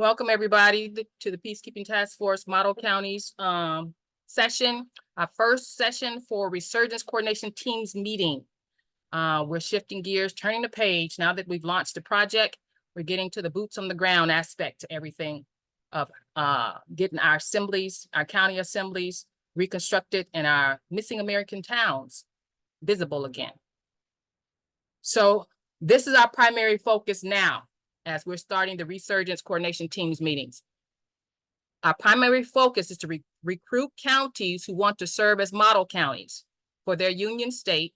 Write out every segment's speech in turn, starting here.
Welcome everybody to the Peacekeeping Task Force Model Counties session, our first session for Resurgence Coordination Teams meeting. We're shifting gears, turning the page. Now that we've launched the project, we're getting to the boots on the ground aspect to everything of getting our assemblies, our county assemblies reconstructed and our missing American towns visible again. So this is our primary focus now, as we're starting the Resurgence Coordination Teams meetings. Our primary focus is to recruit counties who want to serve as model counties for their union state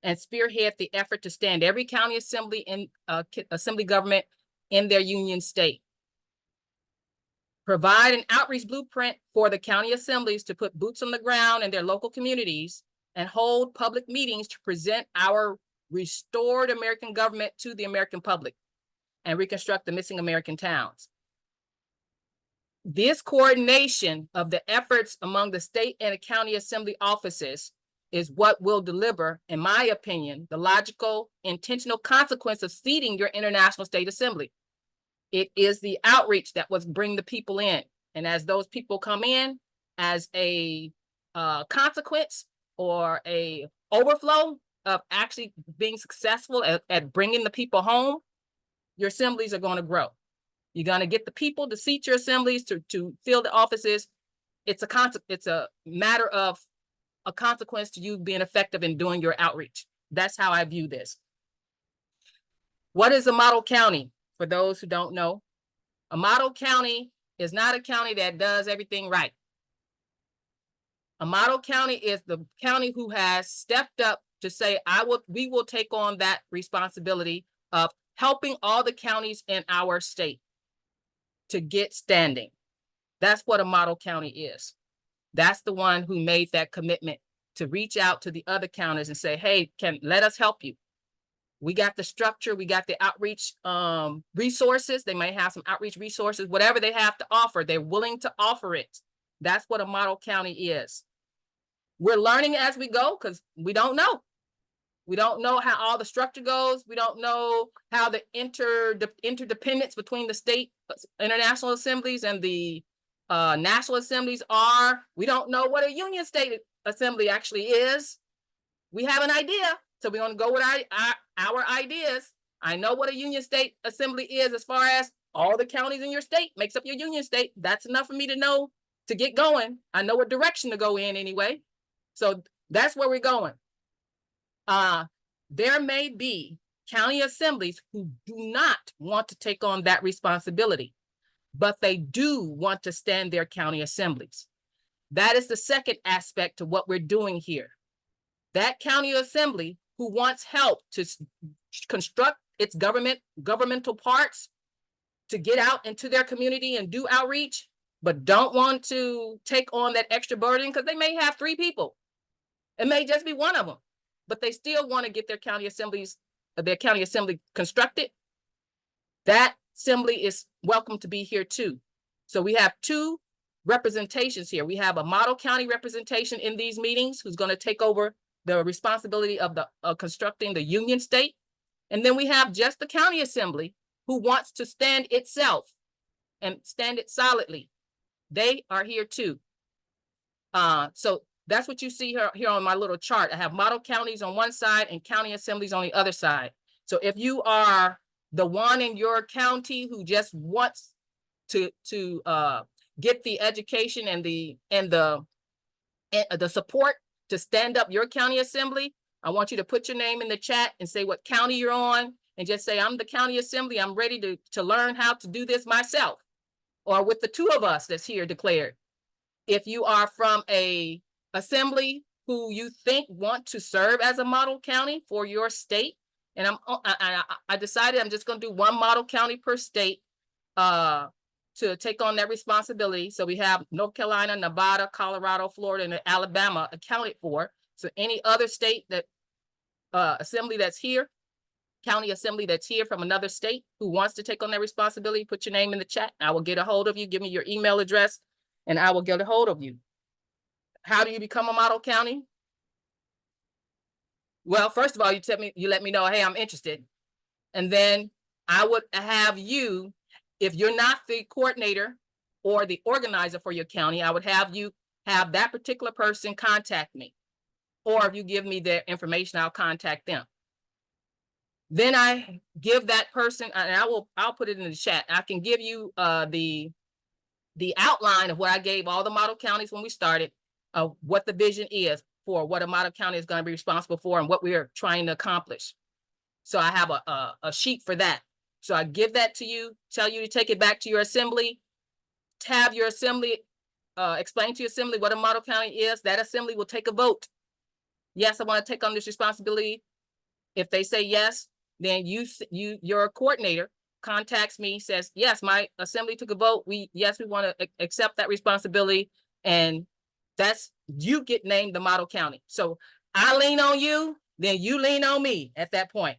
and spearhead the effort to stand every county assembly in assembly government in their union state. Provide an outreach blueprint for the county assemblies to put boots on the ground in their local communities and hold public meetings to present our restored American government to the American public and reconstruct the missing American towns. This coordination of the efforts among the state and the county assembly offices is what will deliver, in my opinion, the logical, intentional consequence of seating your international state assembly. It is the outreach that was bring the people in. And as those people come in, as a consequence or a overflow of actually being successful at bringing the people home, your assemblies are going to grow. You're going to get the people to seat your assemblies, to fill the offices. It's a matter of a consequence to you being effective in doing your outreach. That's how I view this. What is a model county? For those who don't know, a model county is not a county that does everything right. A model county is the county who has stepped up to say, we will take on that responsibility of helping all the counties in our state to get standing. That's what a model county is. That's the one who made that commitment to reach out to the other counties and say, hey, let us help you. We got the structure, we got the outreach resources. They may have some outreach resources, whatever they have to offer, they're willing to offer it. That's what a model county is. We're learning as we go because we don't know. We don't know how all the structure goes. We don't know how the interdependence between the state international assemblies and the national assemblies are. We don't know what a union state assembly actually is. We have an idea, so we're going to go with our ideas. I know what a union state assembly is as far as all the counties in your state makes up your union state. That's enough for me to know to get going. I know what direction to go in anyway. So that's where we're going. There may be county assemblies who do not want to take on that responsibility, but they do want to stand their county assemblies. That is the second aspect to what we're doing here. That county assembly who wants help to construct its governmental parts to get out into their community and do outreach, but don't want to take on that extra burden because they may have 3 people. It may just be one of them, but they still want to get their county assembly constructed. That assembly is welcome to be here too. So we have 2 representations here. We have a model county representation in these meetings who's going to take over the responsibility of constructing the union state. And then we have just the county assembly who wants to stand itself and stand it solidly. They are here too. So that's what you see here on my little chart. I have model counties on one side and county assemblies on the other side. So if you are the one in your county who just wants to get the education and the support to stand up your county assembly, I want you to put your name in the chat and say what county you're on and just say, I'm the county assembly. I'm ready to learn how to do this myself, or with the 2 of us that's here declared. If you are from a assembly who you think want to serve as a model county for your state, and I decided I'm just going to do 1 model county per state to take on that responsibility. So we have North Carolina, Nevada, Colorado, Florida, and Alabama accounted for. So any other state that assembly that's here, county assembly that's here from another state who wants to take on that responsibility, put your name in the chat. I will get a hold of you. Give me your email address and I will get a hold of you. How do you become a model county? Well, first of all, you let me know, hey, I'm interested. And then I would have you, if you're not the coordinator or the organizer for your county, I would have you have that particular person contact me. Or if you give me their information, I'll contact them. Then I give that person, and I'll put it in the chat. I can give you the outline of what I gave all the model counties when we started, of what the vision is for what a model county is going to be responsible for and what we are trying to accomplish. So I have a sheet for that. So I give that to you, tell you to take it back to your assembly, have your assembly explain to your assembly what a model county is. That assembly will take a vote. Yes, I want to take on this responsibility. If they say yes, then your coordinator contacts me, says, yes, my assembly took a vote. We want to accept that responsibility. And that's, you get named the model county. So I lean on you, then you lean on me at that point.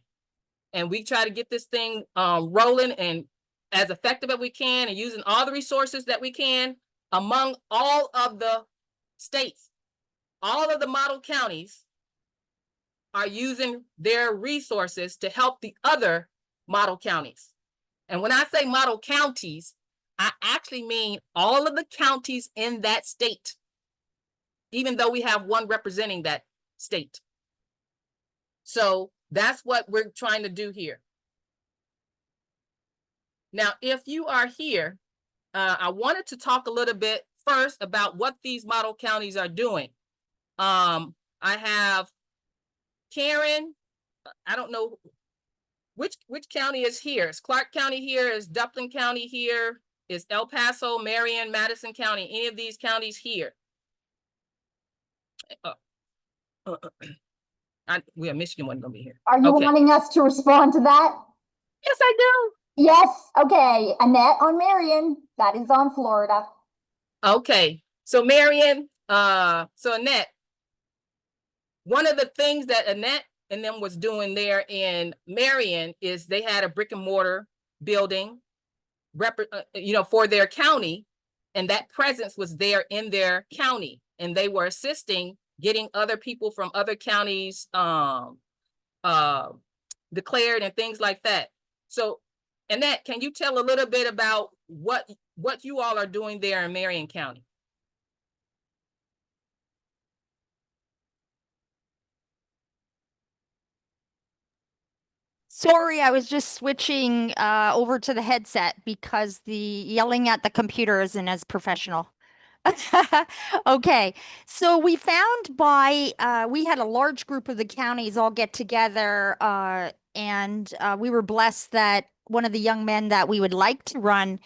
And we try to get this thing rolling and as effective as we can, and using all the resources that we can among all of the states. All of the model counties are using their resources to help the other model counties. And when I say model counties, I actually mean all of the counties in that state, even though we have one representing that state. So that's what we're trying to do here. Now, if you are here, I wanted to talk a little bit first about what these model counties are doing. I have Karen, I don't know which county is here. Is Clark County here? Is Duplin County here? Is El Paso, Marion, Madison County, any of these counties here? We have Michigan one gonna be here. Are you wanting us to respond to that? Yes, I do. Yes. Okay. Annette on Marion. That is on Florida. Okay. So Marion, so Annette, one of the things that Annette and them was doing there in Marion is they had a brick and mortar building, for their county, and that presence was there in their county, and they were assisting getting other people from other counties declared and things like that. So Annette, can you tell a little bit about what you all are doing there in Marion County? Sorry, I was just switching over to the headset because the yelling at the computer isn't as professional. Okay, so we found we had a large group of the counties all get together, and we were blessed that one of the young men that we would like to run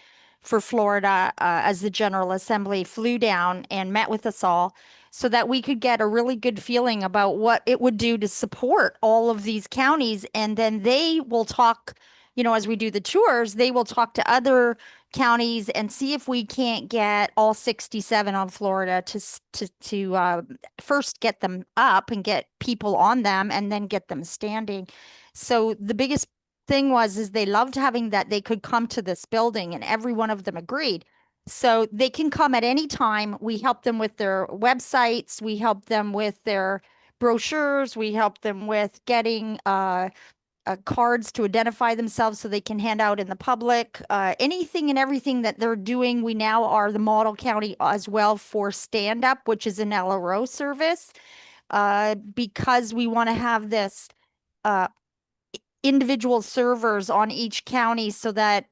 for Florida as the General Assembly flew down and met with us all so that we could get a really good feeling about what it would do to support all of these counties. And then they will talk, as we do the tours, they will talk to other counties and see if we can't get all 67 on Florida to first get them up and get people on them and then get them standing. So the biggest thing is they loved having that they could come to this building, and every one of them agreed. So they can come at any time. We help them with their websites. We help them with their brochures. We help them with getting cards to identify themselves so they can hand out in the public. Anything and everything that they're doing. We now are the model county as well for Stand Up, which is an LRO service, because we want to have this individual servers on each county so that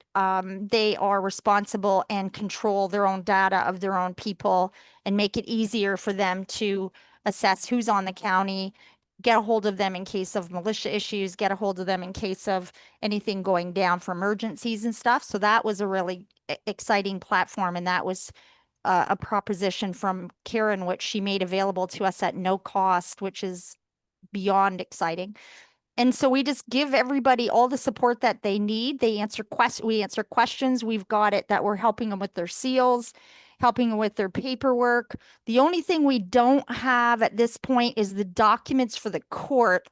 they are responsible and control their own data of their own people and make it easier for them to assess who's on the county, get a hold of them in case of militia issues, get a hold of them in case of anything going down for emergencies and stuff. So that was a really exciting platform, and that was a proposition from Karen, which she made available to us at no cost, which is beyond exciting. And so we just give everybody all the support that they need. We answer questions. We've got it that we're helping them with their seals, helping them with their paperwork. The only thing we don't have at this point is the documents for the court.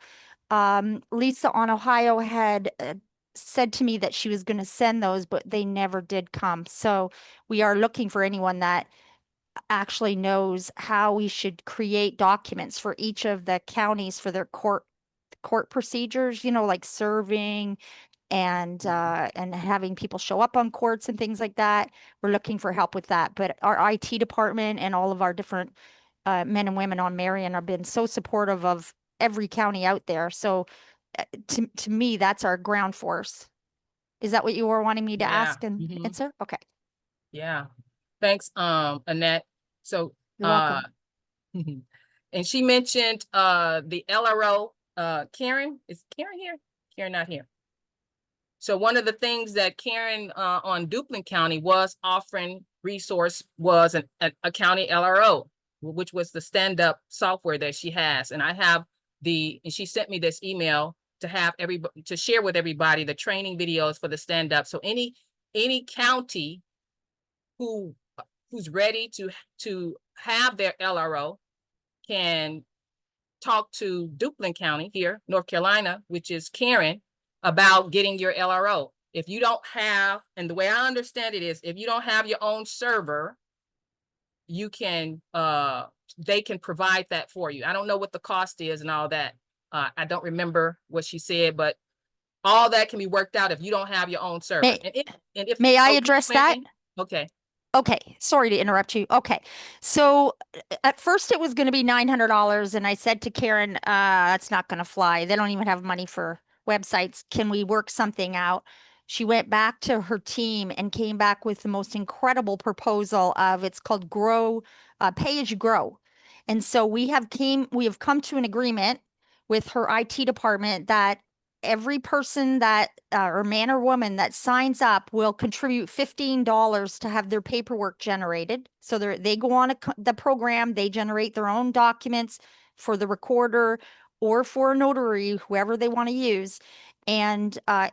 Lisa on Ohio had said to me that she was going to send those, but they never did come. So we are looking for anyone that actually knows how we should create documents for each of the counties for their court procedures, like serving, and having people show up on courts and things like that. We're looking for help with that. But our IT department and all of our different men and women on Marion have been so supportive of every county out there. So to me, that's our ground force. Is that what you were wanting me to Yeah. ask and Mhm. answer? Okay, Yeah. Thanks, Annette. So, you're welcome. and she mentioned, the LRO, Karen, is Karen here? Karen not here. So one of the things that Karen, on Duplin County was offering resource was a county LRO, which was the stand-up software that she has. And I have and she sent me this email to have to share with everybody the training videos for the stand-up. So any county who's ready to have their LRO can talk to Duplin County here, North Carolina, which is Karen, about getting your LRO. If you don't have, and the way I understand it is, if you don't have your own server, you can, they can provide that for you. I don't know what the cost is and all that. I don't remember what she said, but all that can be worked out if you don't have your own server. May I oh, address that? Okay. Okay, sorry to interrupt you. Okay, so at first it was going to be $900, and I said to Karen, "That's not going to fly. They don't even have money for websites. Can we work something out?" She went back to her team and came back with the most incredible proposal of it's called Grow, Pay as you grow, and so we have come to an agreement with her IT department that every person that or man or woman that signs up will contribute $15 to have their paperwork generated. So they go on the program, they generate their own documents for the recorder or for a notary, whoever they want to use. And that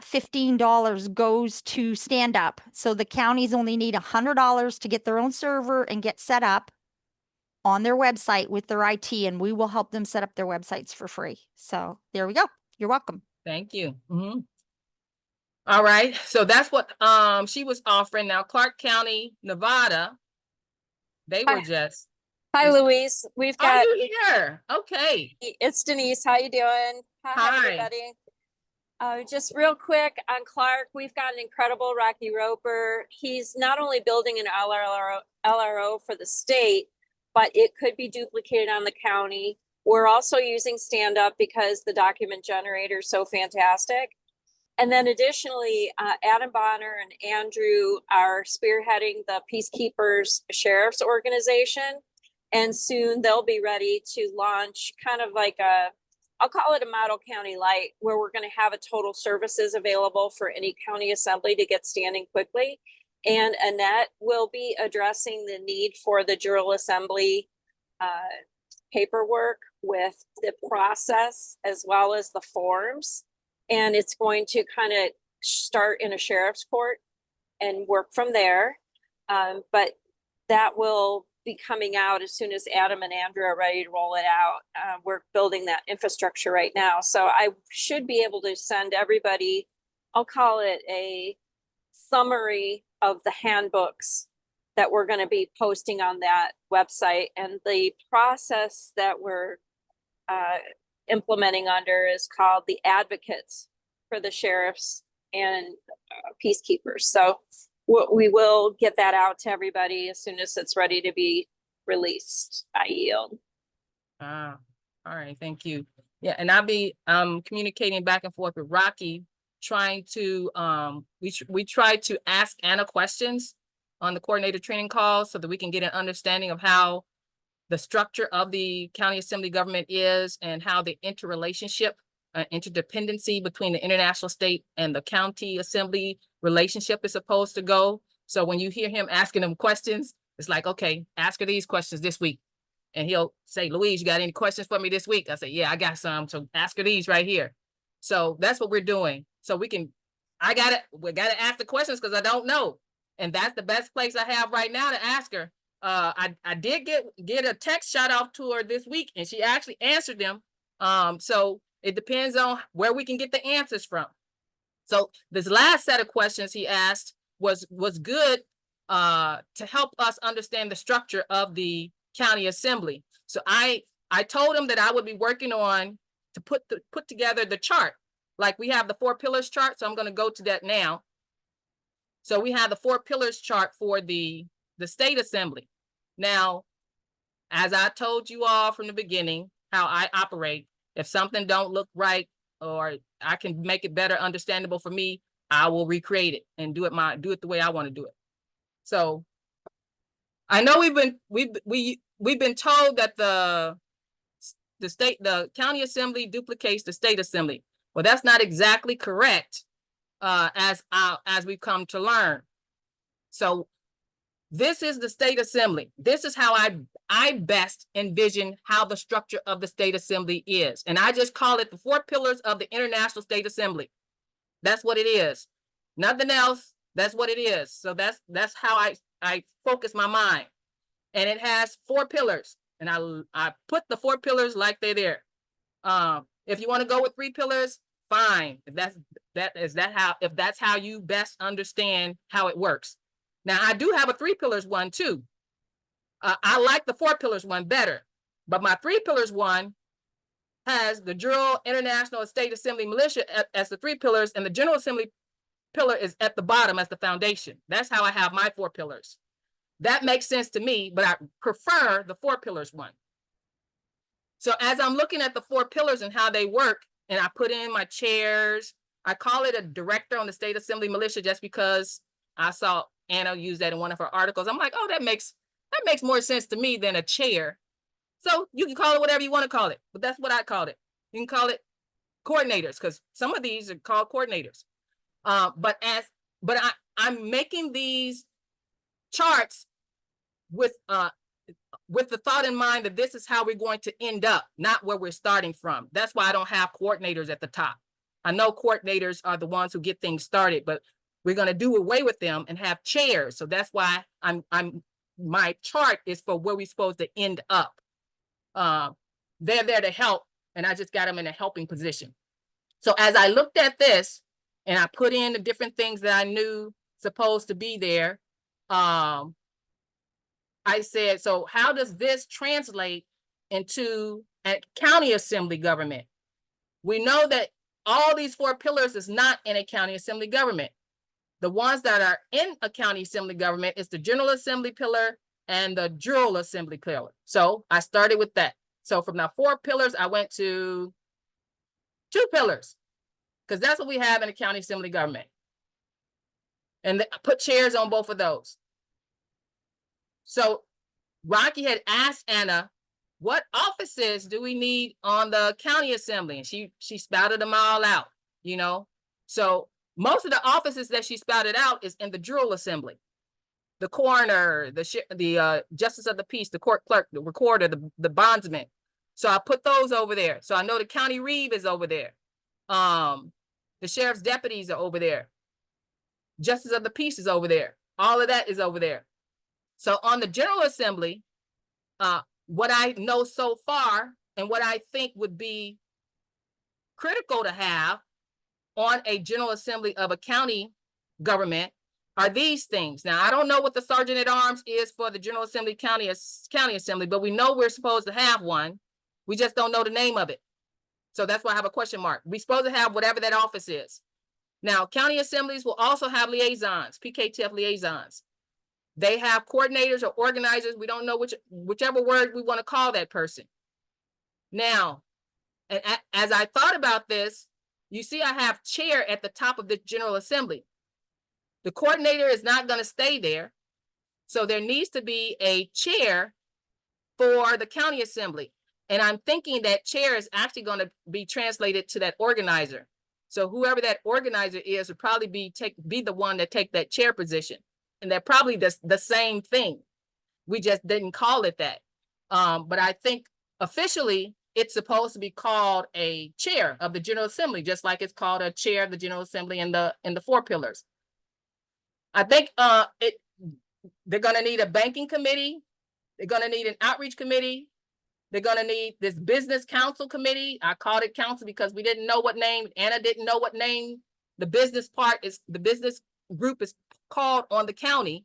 $15 goes to stand up. So the counties only need $100 to get their own server and get set up on their website with their IT, and we will help them set up their websites for free. So there we go. You're welcome. Thank you. All right, so that's what she was offering. Now Clark County, Nevada, they were just. Hi, Louise. We've Are got, you here? Okay. it's Denise. How you doing? Hi. Everybody. Just real quick on Clark, we've got an incredible Rocky Roper. He's not only building an LRO for the state, but it could be duplicated on the county. We're also using Stand Up because the document generator is so fantastic. And then additionally, Adam Bonner and Andrew are spearheading the Peacekeepers Sheriff's Organization. And soon they'll be ready to launch kind of like I'll call it a model county light, where we're going to have a total services available for any county assembly to get standing quickly. And Annette will be addressing the need for the General Assembly paperwork with the process as well as the forms. And it's going to kind of start in a sheriff's court and work from there. But that will be coming out as soon as Adam and Andrew are ready to roll it out. We're building that infrastructure right now. So I should be able to send everybody, I'll call it a summary of the handbooks that we're going to be posting on that website. And the process that we're implementing under is called the advocates for the sheriffs and peacekeepers. So we will get that out to everybody as soon as it's ready to be released. I yield. All right, thank you. Yeah, and I'll be communicating back and forth with Rocky, trying to we try to ask Anna questions on the coordinated training calls so that we can get an understanding of how the structure of the county assembly government is and how the interrelationship, interdependency between the international state and the county assembly relationship is supposed to go. So when you hear him asking them questions, it's like, okay, ask her these questions this week. And he'll say, Louise, you got any questions for me this week? I say, yeah, I got some. So ask her these right here. So that's what we're doing. So we gotta ask the questions because I don't know. And that's the best place I have right now to ask her. I did get a text shot off to her this week and she actually answered them. So it depends on where we can get the answers from. So this last set of questions he asked was good to help us understand the structure of the county assembly. So I told him that I would be working on to put together the chart like we have the 4 pillars chart, so I'm going to go to that now. So we have the 4 pillars chart for the state assembly. Now, as I told you all from the beginning, how I operate, if something don't look right or I can make it better understandable for me, I will recreate it and do it the way I want to do it. So I know we've been told that the county assembly duplicates the state assembly. Well, that's not exactly correct, as we've come to learn. So this is the state assembly. This is how I best envision how the structure of the state assembly is. And I just call it the 4 pillars of the International State Assembly. That's what it is. Nothing else. That's what it is. So that's how I focus my mind. And it has 4 pillars. And I put the 4 pillars like they're there. If you want to go with 3 pillars, fine. If that's how you best understand how it works. Now, I do have a 3 pillars one too. I like the 4 pillars one better, but my 3 pillars one has the General International State Assembly Militia as the 3 pillars, and the General Assembly pillar is at the bottom as the foundation. That's how I have my 4 pillars. That makes sense to me, but I prefer the 4 pillars one. So as I'm looking at the 4 pillars and how they work, and I put in my chairs, I call it a director on the State Assembly Militia just because I saw Anna use that in one of her articles. I'm like, oh, that makes more sense to me than a chair. So you can call it whatever you want to call it, but that's what I called it. You can call it coordinators, because some of these are called coordinators. But I'm making these charts with the thought in mind that this is how we're going to end up, not where we're starting from. That's why I don't have coordinators at the top. I know coordinators are the ones who get things started, but we're going to do away with them and have chairs. So that's why my chart is for where we're supposed to end up. They're there to help, and I just got them in a helping position. So as I looked at this and I put in the different things that I knew supposed to be there, I said, so how does this translate into a county assembly government? We know that all these 4 pillars is not in a county assembly government. The ones that are in a county assembly government is the General Assembly pillar and the Jural Assembly pillar. So I started with that. So from the 4 pillars, I went to 2 pillars, because that's what we have in a county assembly government. And I put chairs on both of those. So Rocky had asked Anna, what offices do we need on the county assembly? And she spouted them all out, you know. So most of the offices that she spouted out is in the Jural Assembly. The coroner, the justice of the peace, the court clerk, the recorder, the bondsman. So I put those over there. So I know the county reeve is over there. The sheriff's deputies are over there. Justice of the peace is over there. All of that is over there. So on the General Assembly, what I know so far and what I think would be critical to have on a General Assembly of a county government are these things. Now, I don't know what the Sergeant at Arms is for the General Assembly County Assembly, but we know we're supposed to have one. We just don't know the name of it. So that's why I have a question mark. We're supposed to have whatever that office is. Now, county assemblies will also have liaisons, PKTF liaisons. They have coordinators or organizers. We don't know whichever word we want to call that person. Now, and as I thought about this, you see I have chair at the top of the General Assembly. The coordinator is not going to stay there. So there needs to be a chair for the county assembly. And I'm thinking that chair is actually going to be translated to that organizer. So whoever that organizer is would probably be the one that take that chair position. And they're probably the same thing. We just didn't call it that. But I think officially it's supposed to be called a chair of the General Assembly, just like it's called a chair of the General Assembly in the 4 pillars. I think they're going to need a banking committee. They're going to need an outreach committee. They're going to need this business council committee. I called it council because we didn't know what name. Anna didn't know what name the business group is called on the county.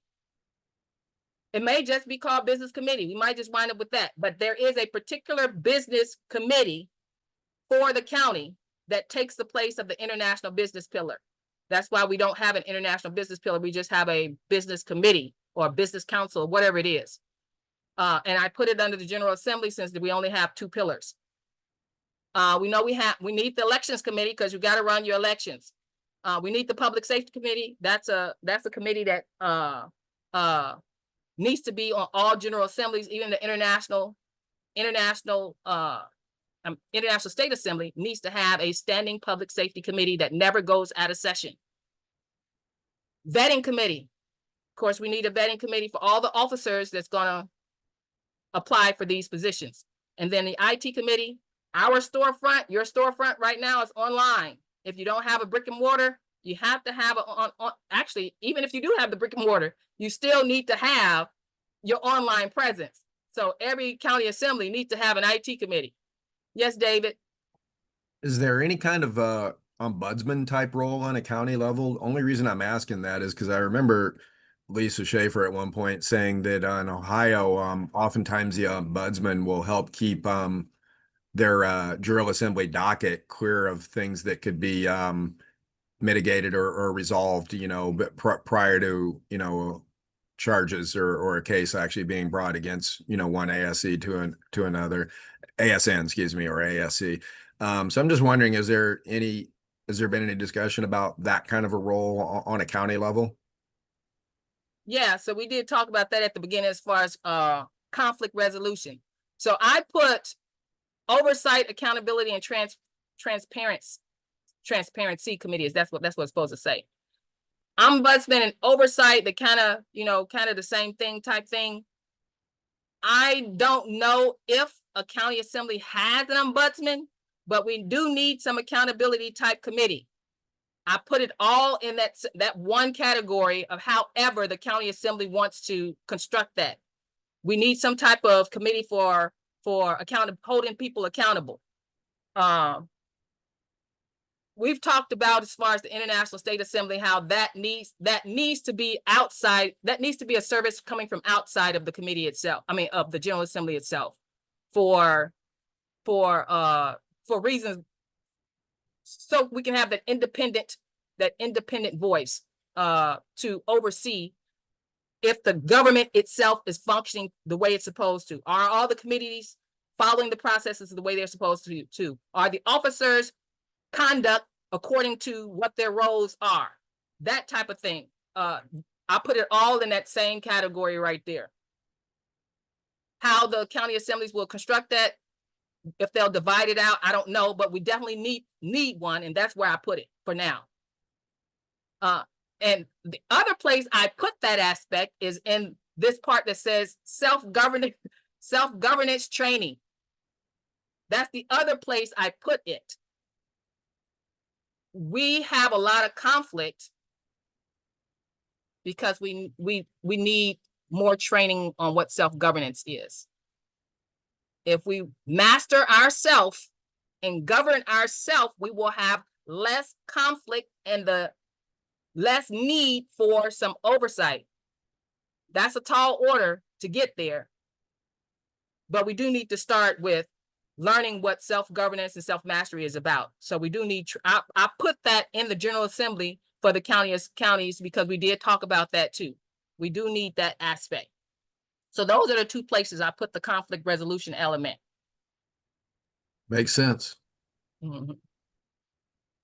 It may just be called business committee. We might just wind up with that. But there is a particular business committee for the county that takes the place of the international business pillar. That's why we don't have an international business pillar. We just have a business committee or a business council, whatever it is. And I put it under the General Assembly since we only have 2 pillars. We know we need the elections committee because you got to run your elections. We need the public safety committee. That's a committee that needs to be on all General Assemblies, even the international state assembly needs to have a standing public safety committee that never goes out of session. Vetting committee. Of course, we need a vetting committee for all the officers that's gonna apply for these positions. And then the IT committee, our storefront, your storefront right now is online. If you don't have a brick and mortar, you have to have actually, even if you do have the brick and mortar, you still need to have your online presence. So every county assembly needs to have an IT committee. Yes, David. Is there any kind of ombudsman type role on a county level? Only reason I'm asking that is because I remember Lisa Schaefer at one point saying that in Ohio, oftentimes the ombudsman will help keep their General Assembly docket clear of things that could be mitigated or resolved, but prior to, charges or a case actually being brought against, one ASC to another, ASN, excuse me, or ASC. So I'm just wondering, has there been any discussion about that kind of a role on a county level? Yeah, so we did talk about that at the beginning as far as conflict resolution. So I put oversight, accountability, and transparency committees. That's what it's supposed to say. Ombudsman and oversight, the kind of the same thing type thing. I don't know if a county assembly has an ombudsman, but we do need some accountability type committee. I put it all in that one category of however the county assembly wants to construct that. We need some type of committee for holding people accountable. We've talked about as far as the International State Assembly, how that needs to be outside, that needs to be a service coming from outside of the committee itself. I mean, of the General Assembly itself, for reasons, so we can have that independent voice to oversee if the government itself is functioning the way it's supposed to. Are all the committees following the processes the way they're supposed to? Are the officers conduct according to what their roles are? That type of thing. I put it all in that same category right there. How the county assemblies will construct that, if they'll divide it out, I don't know, but we definitely need one, and that's where I put it for now. And the other place I put that aspect is in this part that says self-governance training. That's the other place I put it. We have a lot of conflict because we need more training on what self-governance is. If we master ourselves and govern ourselves, we will have less conflict and the less need for some oversight. That's a tall order to get there. But we do need to start with learning what self-governance and self-mastery is about. So we do need, I put that in the General Assembly for the counties because we did talk about that too. We do need that aspect. So those are the 2 places I put the conflict resolution element. Makes sense. Mm-hmm.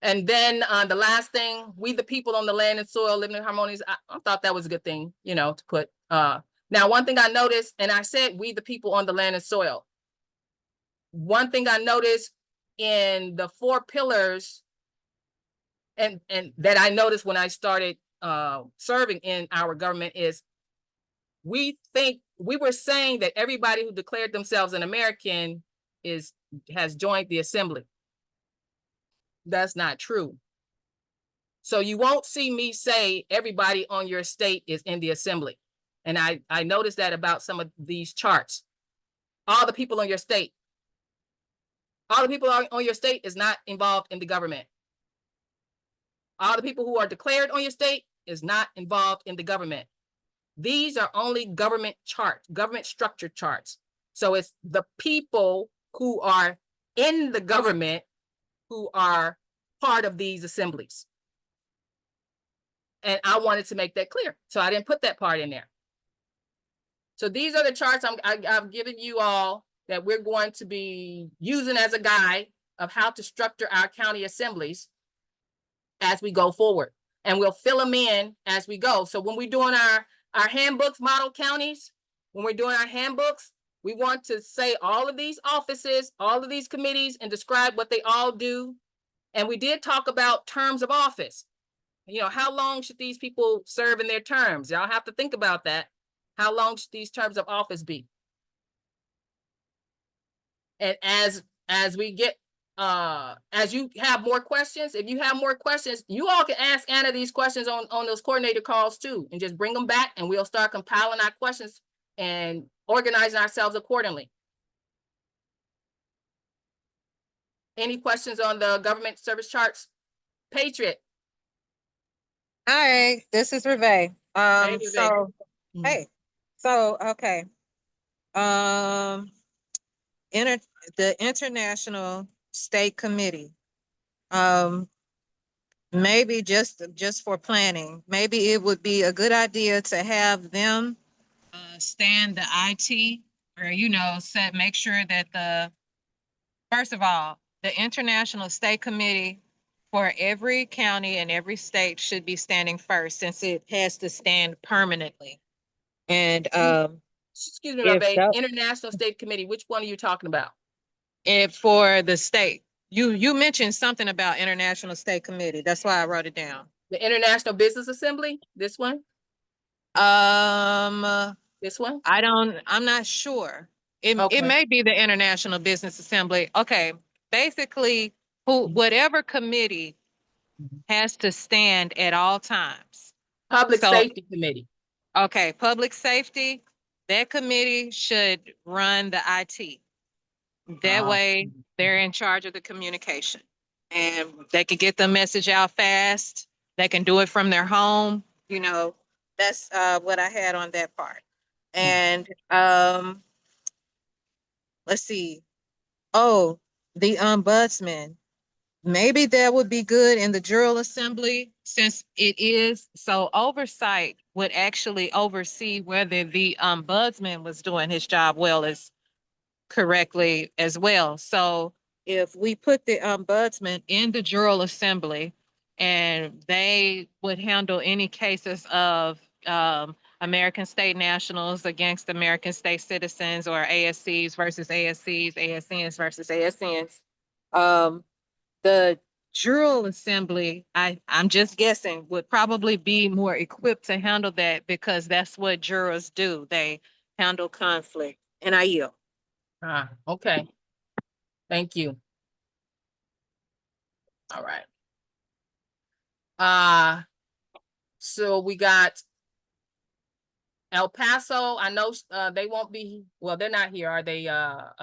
And then the last thing, we the people on the land and soil living in harmonious. I thought that was a good thing, to put. Now, one thing I noticed, and I said we the people on the land and soil. One thing I noticed in the 4 pillars, and that I noticed when I started serving in our government is, we were saying that everybody who declared themselves an American has joined the assembly. That's not true. So you won't see me say everybody on your state is in the assembly. And I noticed that about some of these charts. All the people on your state. All the people on your state is not involved in the government. All the people who are declared on your state is not involved in the government. These are only government charts, government structure charts. So it's the people who are in the government who are part of these assemblies. And I wanted to make that clear, so I didn't put that part in there. So these are the charts I've given you all that we're going to be using as a guide of how to structure our county assemblies as we go forward. And we'll fill them in as we go. So when we're doing our handbooks, model counties, when we're doing our handbooks, we want to say all of these offices, all of these committees, and describe what they all do. And we did talk about terms of office. You know, how long should these people serve in their terms? Y'all have to think about that. How long should these terms of office be? And as we get, as you have more questions, if you have more questions, you all can ask Anna these questions on those coordinator calls too, and just bring them back, and we'll start compiling our questions and organizing ourselves accordingly. Any questions on the government service charts? Patriot. Hi, this is Reve. Hey, Reve. Hey, so, okay. The International State Committee, maybe just for planning, maybe it would be a good idea to have them stand the IT, or, make sure that first of all, the International State Committee for every county and every state should be standing first, since it has to stand permanently. And Excuse me, if Reve, that- International State Committee, which one are you talking about? for the state, you mentioned something about International State Committee. That's why I wrote it down. The International Business Assembly, this one, Um, this one? I'm not sure. It Okay. may be the International Business Assembly. Okay, basically, whatever committee has to stand at all times. Public So- Safety Committee. Okay, public safety, that committee should run the IT. That Ah. way, they're in charge of the communication, and they can get the message out fast. They can do it from their home. That's what I had on that part. And let's see. Oh, the ombudsman. Maybe that would be good in the General Assembly, since it is. So oversight would actually oversee whether the ombudsman was doing his job well as correctly as well. So if we put the ombudsman in the General Assembly, and they would handle any cases of American state nationals against American state citizens, or ASCs versus ASCs, ASNs versus ASNs. The General Assembly, I'm just guessing, would probably be more equipped to handle that, because that's what jurors do. They handle conflict. And I yield. Ah, okay. Thank you. All right. So we got El Paso. I know they won't be, well, they're not here, are they? Well,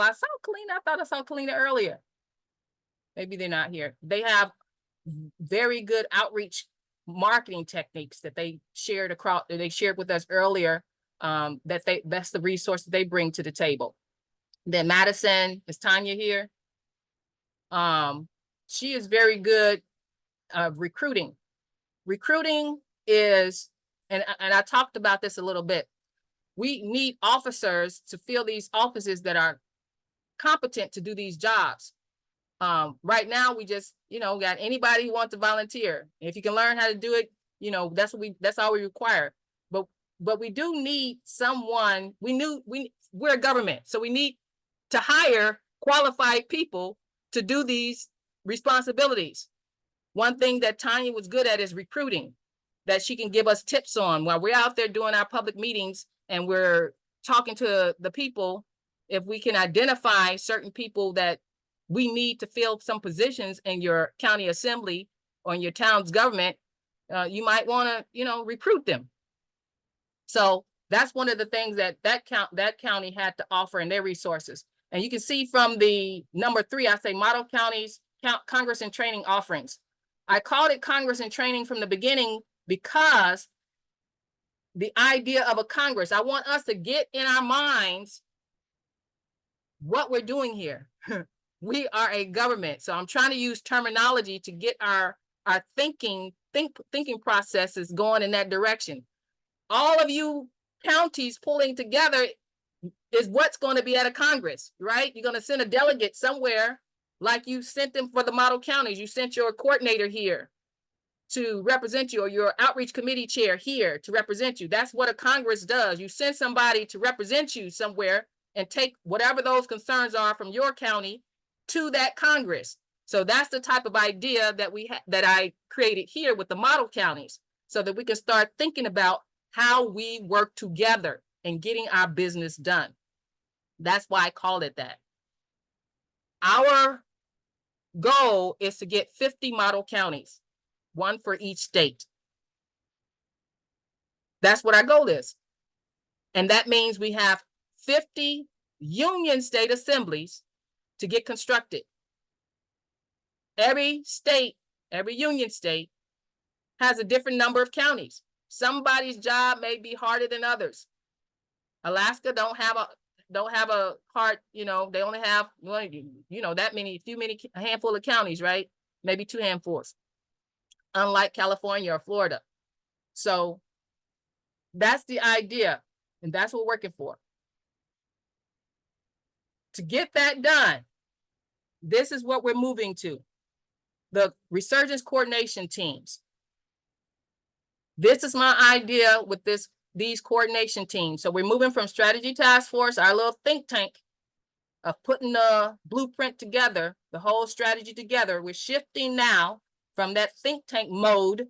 I saw Kalina. I thought I saw Kalina earlier. Maybe they're not here. They have very good outreach marketing techniques that they shared with us earlier. That's the resource that they bring to the table. Then Madison, is Tanya here? She is very good recruiting. Recruiting is, and I talked about this a little bit. We need officers to fill these offices that are competent to do these jobs. Right now we just, got anybody who wants to volunteer. If you can learn how to do it, that's all we require. But we do need someone. We're a government, so we need to hire qualified people to do these responsibilities. One thing that Tanya was good at is recruiting, that she can give us tips on while we're out there doing our public meetings and we're talking to the people. If we can identify certain people that we need to fill some positions in your county assembly or in your town's government, you might want to, recruit them. So that's one of the things that county had to offer in their resources. And you can see from the number 3, I say model counties, Congress and training offerings. I called it Congress and training from the beginning because the idea of a Congress, I want us to get in our minds what we're doing here. We are a government. So I'm trying to use terminology to get our thinking processes going in that direction. All of you counties pulling together is what's going to be at a Congress, right? You're going to send a delegate somewhere, like you sent them for the model counties. You sent your coordinator here to represent you, or your outreach committee chair here to represent you. That's what a Congress does. You send somebody to represent you somewhere and take whatever those concerns are from your county to that Congress. So that's the type of idea that that I created here with the model counties, so that we can start thinking about how we work together and getting our business done. That's why I called it that. Our goal is to get 50 model counties, one for each state. That's what our goal is. And that means we have 50 union state assemblies to get constructed. Every state, every union state has a different number of counties. Somebody's job may be harder than others. Alaska don't have a hard, you know, they only have, you know, a handful of counties, right? Maybe 2 handfuls, unlike California or Florida. So that's the idea, and that's what we're working for. To get that done, this is what we're moving to. The Resurgence coordination teams. This is my idea with these coordination teams. So we're moving from strategy task force, our little think tank of putting the blueprint together, the whole strategy together. We're shifting now from that think tank mode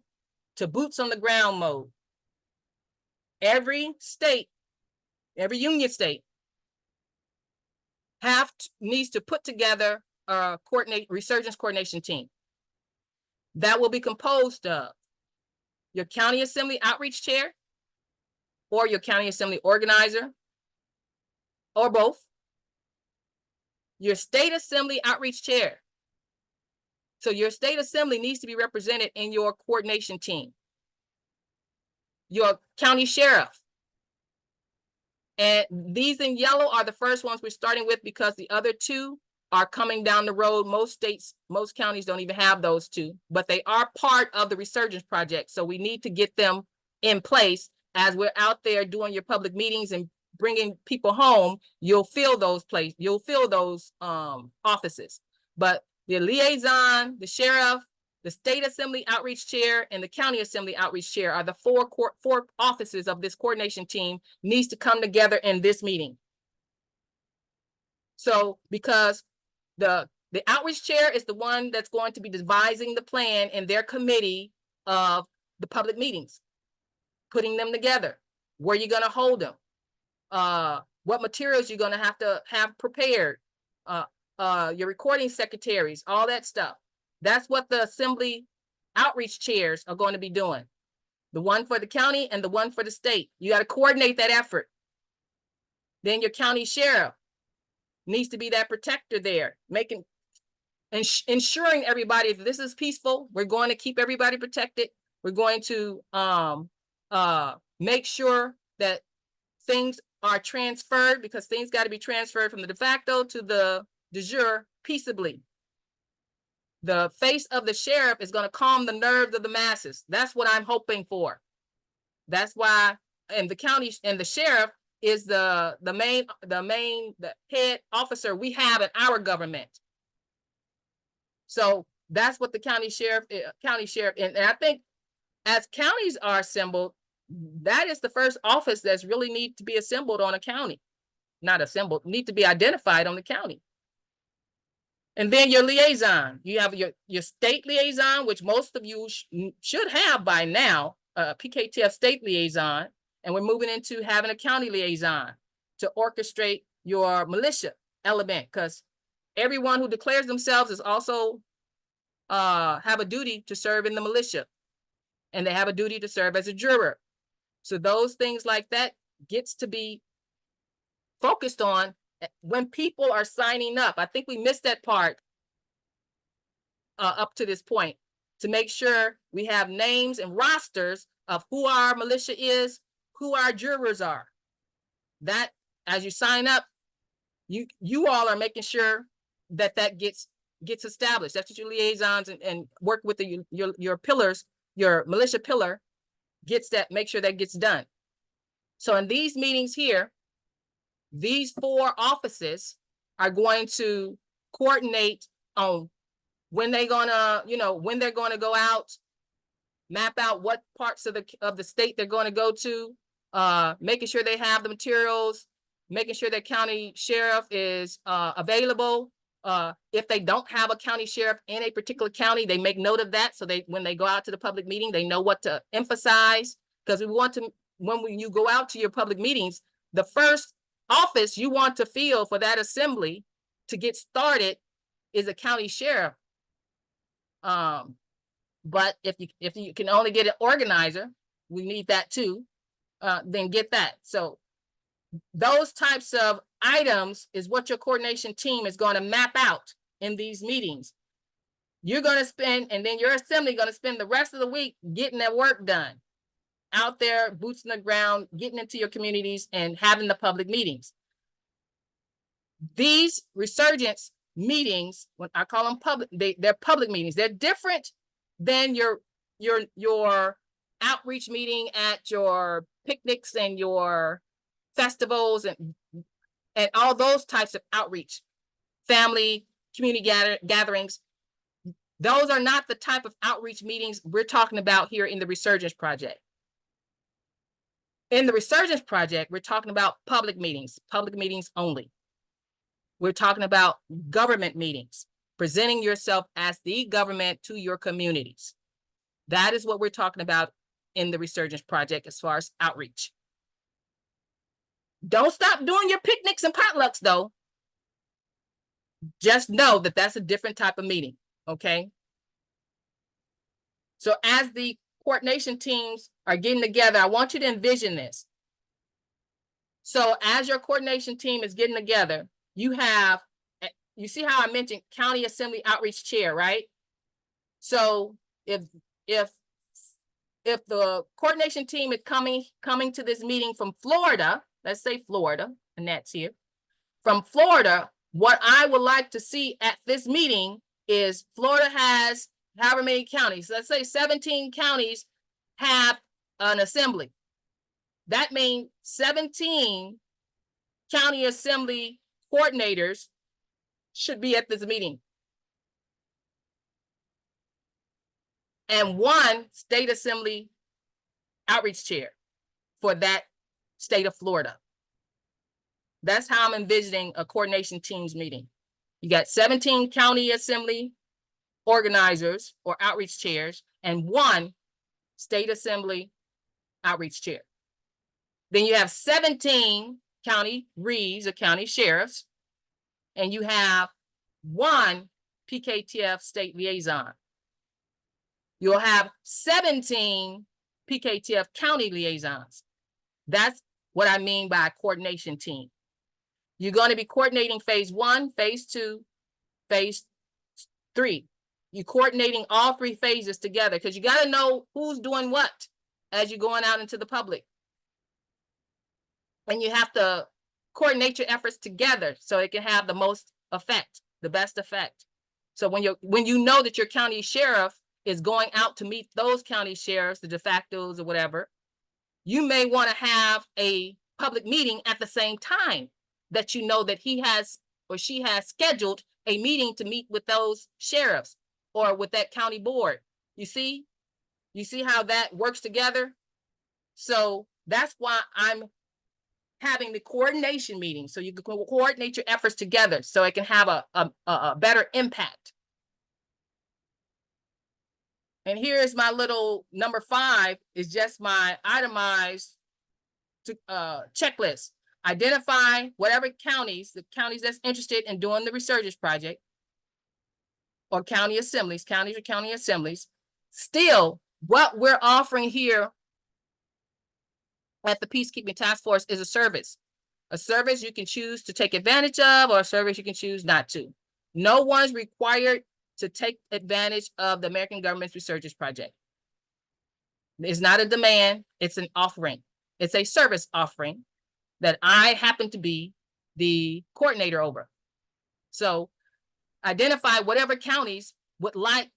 to boots on the ground mode. Every state, every union state needs to put together a Resurgence coordination team that will be composed of your county assembly outreach chair, or your county assembly organizer, or both. Your state assembly outreach chair. So your state assembly needs to be represented in your coordination team. Your county sheriff. And these in yellow are the first ones we're starting with, because the other 2 are coming down the road. Most states, most counties don't even have those 2, but they are part of the Resurgence project. So we need to get them in place as we're out there doing your public meetings and bringing people home. You'll fill those offices. But the liaison, the sheriff, the state assembly outreach chair, and the county assembly outreach chair are the 4 offices of this coordination team, needs to come together in this meeting. So because the outreach chair is the one that's going to be devising the plan in their committee of the public meetings, putting them together, where you're going to hold them, what materials you're going to have prepared, your recording secretaries, all that stuff. That's what the assembly outreach chairs are going to be doing. The one for the county and the one for the state. You got to coordinate that effort. Then your county sheriff needs to be that protector there, ensuring everybody that this is peaceful. We're going to keep everybody protected. We're going to make sure that things are transferred, because things got to be transferred from the de facto to the de jure peaceably. The face of the sheriff is going to calm the nerves of the masses. That's what I'm hoping for. That's why, and the county and the sheriff is the head officer we have in our government. So that's what the county sheriff, and I think as counties are assembled, that is the first office that's really need to be assembled on a county. Not assembled, need to be identified on the county. And then your liaison, you have your state liaison, which most of you should have by now, PKTF state liaison. And we're moving into having a county liaison to orchestrate your militia element, because everyone who declares themselves is also have a duty to serve in the militia, and they have a duty to serve as a juror. So those things like that gets to be focused on when people are signing up. I think we missed that part up to this point, to make sure we have names and rosters of who our militia is, who our jurors are. That as you sign up, you all are making sure that gets established. That's what your liaisons and work with your pillars, your militia pillar gets that, make sure that gets done. So in these meetings here, these 4 offices are going to coordinate on when they're gonna, when they're gonna go out, map out what parts of the state they're going to go to, making sure they have the materials, making sure that county sheriff is available. If they don't have a county sheriff in a particular county, they make note of that. So when they go out to the public meeting, they know what to emphasize. Because we want to, when you go out to your public meetings, the first office you want to fill for that assembly to get started is a county sheriff. But if you can only get an organizer, we need that too, then get that. So those types of items is what your coordination team is going to map out in these meetings. You're going to spend, and then your assembly going to spend the rest of the week getting that work done. Out there, boots on the ground, getting into your communities and having the public meetings. These resurgence meetings, when I call them public, they're public meetings. They're different than your outreach meeting at your picnics and your festivals and all those types of outreach, family, community gatherings. Those are not the type of outreach meetings we're talking about here in the Resurgence Project. In the Resurgence Project, we're talking about public meetings only. We're talking about government meetings, presenting yourself as the government to your communities. That is what we're talking about in the Resurgence Project as far as outreach. Don't stop doing your picnics and potlucks though. Just know that that's a different type of meeting, okay? So as the coordination teams are getting together, I want you to envision this. So as your coordination team is getting together, you see how I mentioned County Assembly Outreach Chair, right? So if the coordination team is coming to this meeting from Florida, let's say Florida, and that's here, from Florida, what I would like to see at this meeting is Florida has however many counties, let's say 17 counties have an assembly. That means 17 county assembly coordinators should be at this meeting. And 1 state assembly outreach chair for that state of Florida. That's how I'm envisioning a coordination teams meeting. You got 17 county assembly organizers or outreach chairs and 1 state assembly outreach chair. Then you have 17 county reeves or county sheriffs, and you have 1 PKTF state liaison. You'll have 17 PKTF county liaisons. That's what I mean by a coordination team. You're going to be coordinating phase 1, phase 2, phase 3. You're coordinating all 3 phases together because you got to know who's doing what as you're going out into the public. And you have to coordinate your efforts together so it can have the most effect, the best effect. So when you know that your county sheriff is going out to meet those county sheriffs, the de factos or whatever, you may want to have a public meeting at the same time that you know that he has or she has scheduled a meeting to meet with those sheriffs or with that county board. You see how that works together? So that's why I'm having the coordination meeting, so you can coordinate your efforts together so it can have a better impact. And here's my little number 5 is just my itemized checklist. Identify whatever counties, the counties that's interested in doing the Resurgence Project, or county assemblies, counties or county assemblies. Still, what we're offering here at the Peacekeeping Task Force is a service you can choose to take advantage of, or a service you can choose not to. No one's required to take advantage of the American government's Resurgence Project. It's not a demand, it's an offering. It's a service offering that I happen to be the coordinator over. So Identify whatever counties would like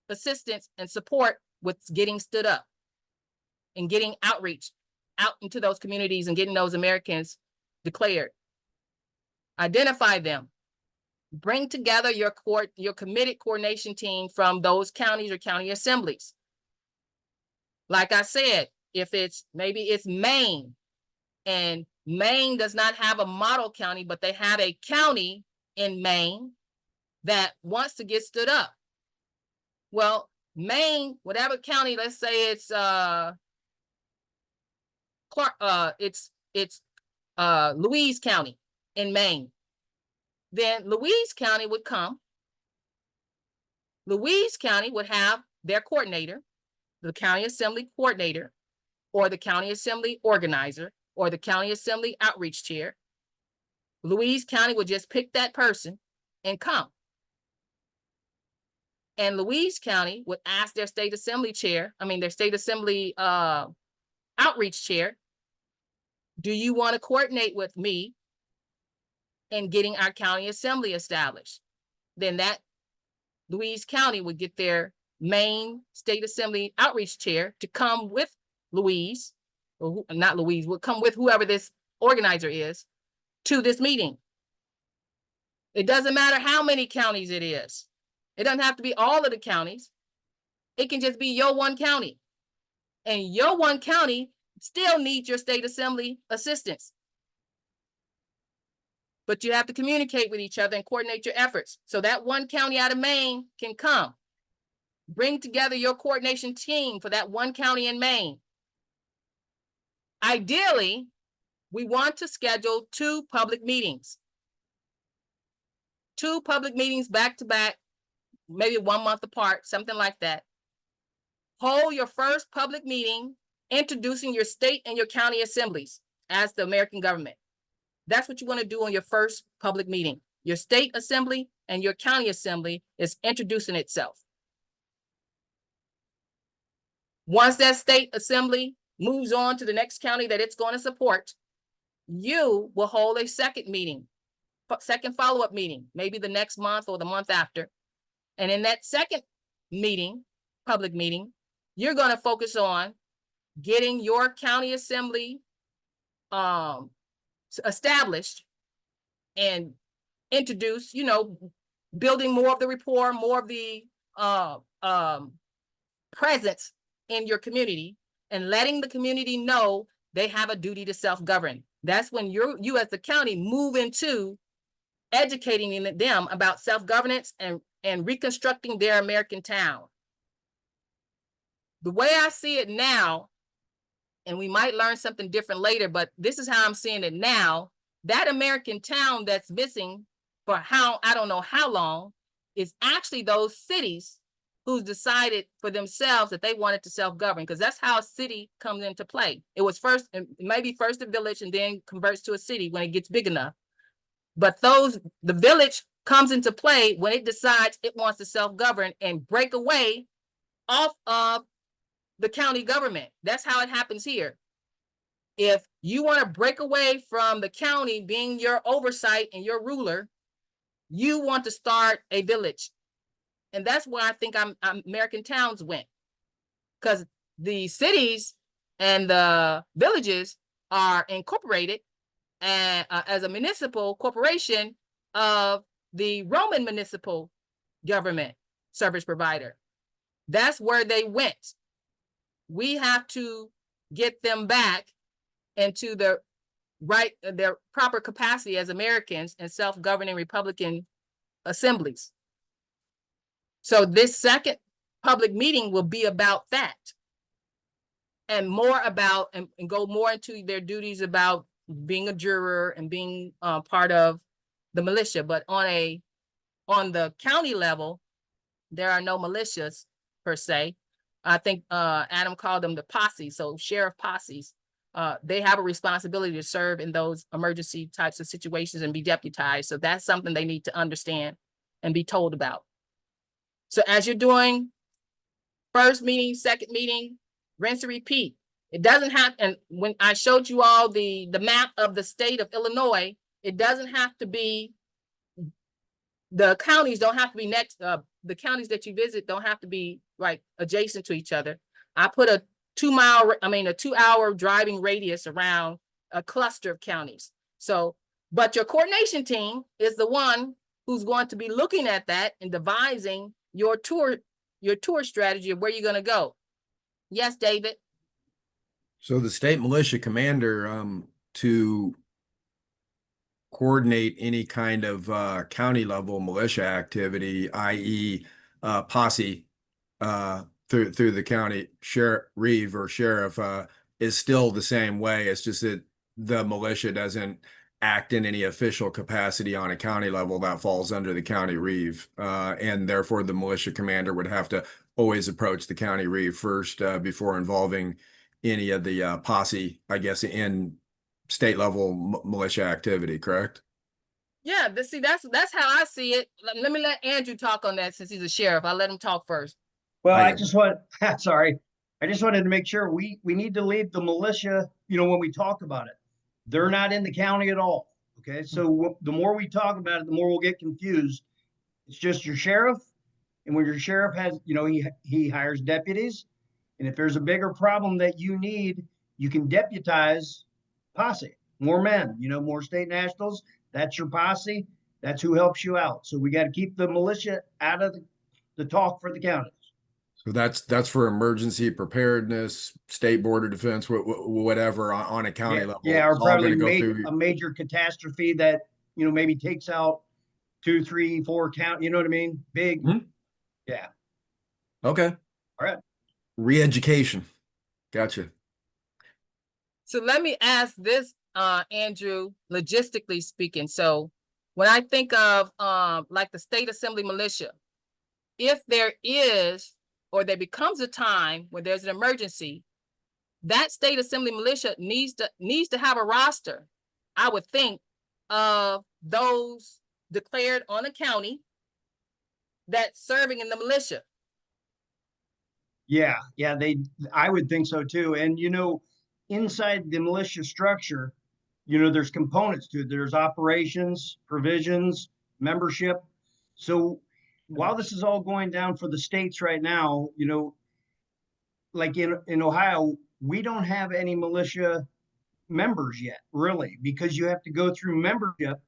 assistance and support with getting stood up and getting outreach out into those communities and getting those Americans declared. Identify them. Bring together your committed coordination team from those counties or county assemblies. Like I said, if maybe it's Maine, and Maine does not have a model county, but they have a county in Maine that wants to get stood up. Well, Maine, whatever county, let's say it's Louise County in Maine. Then Louise County would come. Louise County would have their coordinator, the county assembly coordinator, or the county assembly organizer, or the county assembly outreach chair. Louise County would just pick that person and come. And Louise County would ask their state assembly chair, their state assembly outreach chair, do you want to coordinate with me in getting our county assembly established? Then that Louise County would get their main state assembly outreach chair to come with Louise, or not Louise, would come with whoever this organizer is to this meeting. It doesn't matter how many counties it is. It doesn't have to be all of the counties. It can just be your one county. And your one county still needs your state assembly assistance. But you have to communicate with each other and coordinate your efforts. So that one county out of Maine can come. Bring together your coordination team for that one county in Maine. Ideally, we want to schedule 2 public meetings. 2 public meetings back to back, maybe 1 month apart, something like that. Hold your first public meeting introducing your state and your county assemblies as the American government. That's what you want to do on your first public meeting. Your state assembly and your county assembly is introducing itself. Once that state assembly moves on to the next county that it's going to support, you will hold a second meeting, second follow-up meeting, maybe the next month or the month after. And in that second meeting, public meeting, you're going to focus on getting your county assembly established and introduced, building more of the rapport, more of the presence in your community, and letting the community know they have a duty to self-govern. That's when you as the county move into educating them about self-governance and reconstructing their American town. The way I see it now, and we might learn something different later, but this is how I'm seeing it now, that American town that's missing for I don't know how long, is actually those cities who's decided for themselves that they wanted to self-govern, because that's how a city comes into play. It was maybe first a village and then converts to a city when it gets big enough. But the village comes into play when it decides it wants to self-govern and break away off of the county government. That's how it happens here. If you want to break away from the county being your oversight and your ruler, you want to start a village. And that's where I think American towns went, because the cities and the villages are incorporated as a municipal corporation of the Roman municipal government service provider. That's where they went. We have to get them back into their proper capacity as Americans and self-governing Republican assemblies. So this second public meeting will be about that, and more about and go more into their duties about being a juror and being part of the militia. But on the county level, there are no militias per se. I think Adam called them the posse, so sheriff posses. They have a responsibility to serve in those emergency types of situations and be deputized. So that's something they need to understand and be told about. So as you're doing first meeting, second meeting, rinse and repeat. It doesn't have, and when I showed you all the map of the state of Illinois, it doesn't have to be The counties don't have to be next, the counties that you visit don't have to be like adjacent to each other. I put a 2-hour driving radius around a cluster of counties. So, but your coordination team is the one who's going to be looking at that and devising your tour strategy of where you're gonna go. Yes, David? So the state militia commander, to coordinate any kind of county level militia activity, i.e. Posse through the county reeve or sheriff, is still the same way. It's just that the militia doesn't act in any official capacity on a county level. That falls under the county reeve, and therefore the militia commander would have to always approach the county reeve first before involving any of the posse, I guess, in state level militia activity, correct? Yeah, that's how I see it. Let me let Andrew talk on that since he's a sheriff. I'll let him talk first. Well, I I get it. just want, sorry, I just wanted to make sure we need to leave the militia, when we talk about it. They're not in the county at all, okay? So the more we talk about it, the more we'll get confused. It's just your sheriff, and when your sheriff has, he hires deputies, and if there's a bigger problem that you need, you can deputize posse, more men, more state nationals. That's your posse. That's who helps you out. So we got to keep the militia out of the talk for the counties. So that's for emergency preparedness, state border defense, whatever on a county level. Yeah, or It's all probably gonna go through. a major catastrophe that, maybe takes out 2, 3, 4 count, you know what I mean? Big. Mhm. Yeah. Okay. All right. Re-education. Gotcha. So let me ask this, Andrew, logistically speaking. So when I think of like the state assembly militia, if there is or there becomes a time where there's an emergency, that state assembly militia needs to have a roster, I would think, of those declared on a county that's serving in the militia. Yeah, I would think so too. And inside the militia structure, there's components to it. There's operations, provisions, membership. So while this is all going down for the states right now, like in Ohio, we don't have any militia members yet, really, because you have to go through membership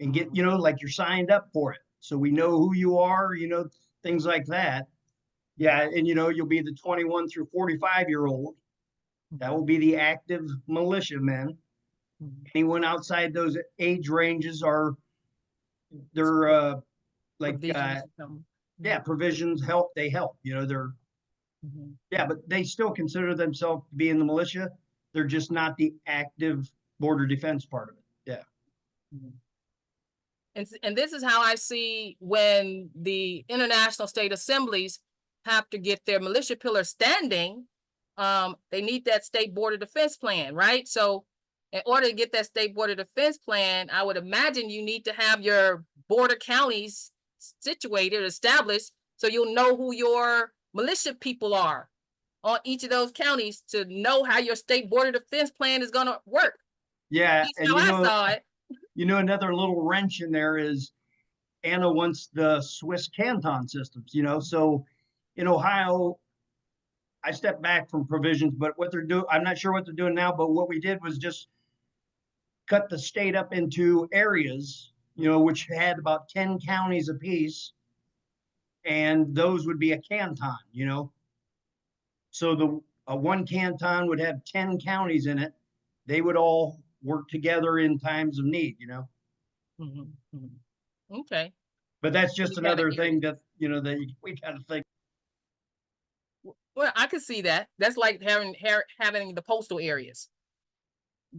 and get, like you're signed up for it. So we know who you are, things like that. Yeah, and you'll be the 21 through 45-year-old. That will be the active militia men. Anyone outside those age ranges they're like provisions help, they help. They're but they still consider themselves to be in the militia. They're just not the active border defense part of it. Yeah. And this is how I see when the international state assemblies have to get their militia pillar standing, they need that state border defense plan, right? So in order to get that state border defense plan, I would imagine you need to have your border counties situated, established, so you'll know who your militia people are on each of those counties to know how your state border defense plan is going to work. Yeah, That's how I saw it. Another little wrench in there is Anna wants the Swiss canton systems, so in Ohio, I stepped back from provisions, but what they're doing, I'm not sure what they're doing now, but what we did was just cut the state up into areas, which had about 10 counties apiece, and those would be a canton, So the one canton would have 10 counties in it. They would all work together in times of need, Okay. But that's just You gotta another get thing that, that we got to think. Well, I could see that. That's like having the postal areas.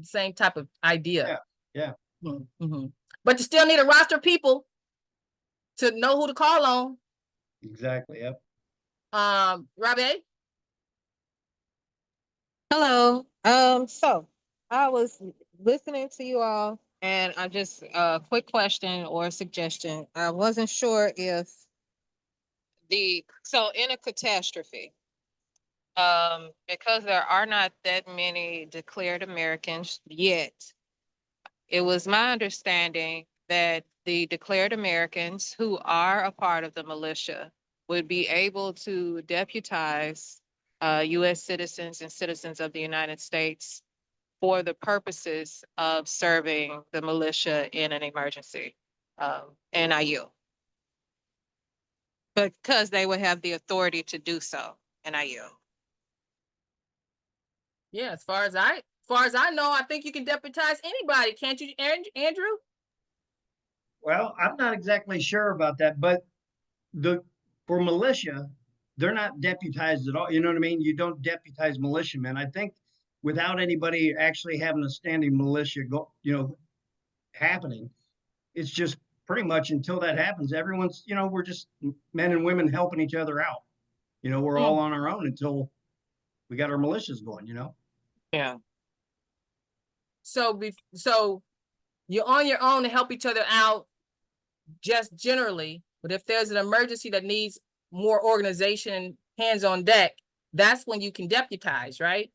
Same type of idea. Yeah. But you still need a roster of people to know who to call on. Exactly. Yep. Robbie? Hello. So I was listening to you all, and I just a quick question or suggestion. I wasn't sure if so in a catastrophe, because there are not that many declared Americans yet, it was my understanding that the declared Americans who are a part of the militia would be able to deputize U.S. citizens and citizens of the United States for the purposes of serving the militia in an emergency. And I yield. Because they would have the authority to do so, and I yield. Yeah, as far as I know, I think you can deputize anybody, can't you, Andrew? Well, I'm not exactly sure about that, but for militia, they're not deputized at all. You know what I mean? You don't deputize militiamen. I think without anybody actually having a standing militia happening, it's just pretty much until that happens, everyone's, we're just men and women helping each other out. We're all on our own until we got our militias going, Yeah. So you're on your own to help each other out just generally, but if there's an emergency that needs more organization, hands on deck, that's when you can deputize, right?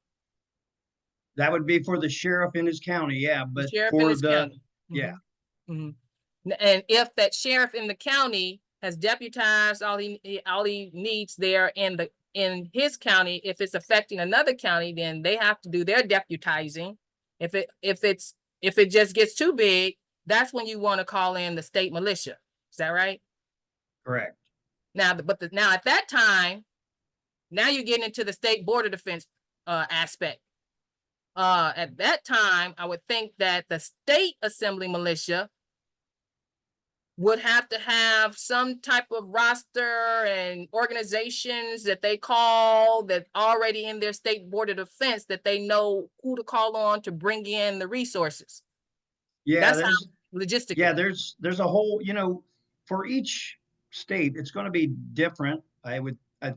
That would be for the sheriff in his county, yeah, The but sheriff in for his the, county. yeah. Mhm. And if that sheriff in the county has deputized all he needs there in his county, if it's affecting another county, then they have to do their deputizing. If it just gets too big, that's when you want to call in the state militia. Is that right? Correct. Now, now at that time, now you're getting into the state border defense aspect. At that time, I would think that the state assembly militia would have to have some type of roster and organizations that they call that already in their state border defense that they know who to call on to bring in the resources. Yeah, That's how logistically. Yeah, there's a whole, for each state, it's going to be different. I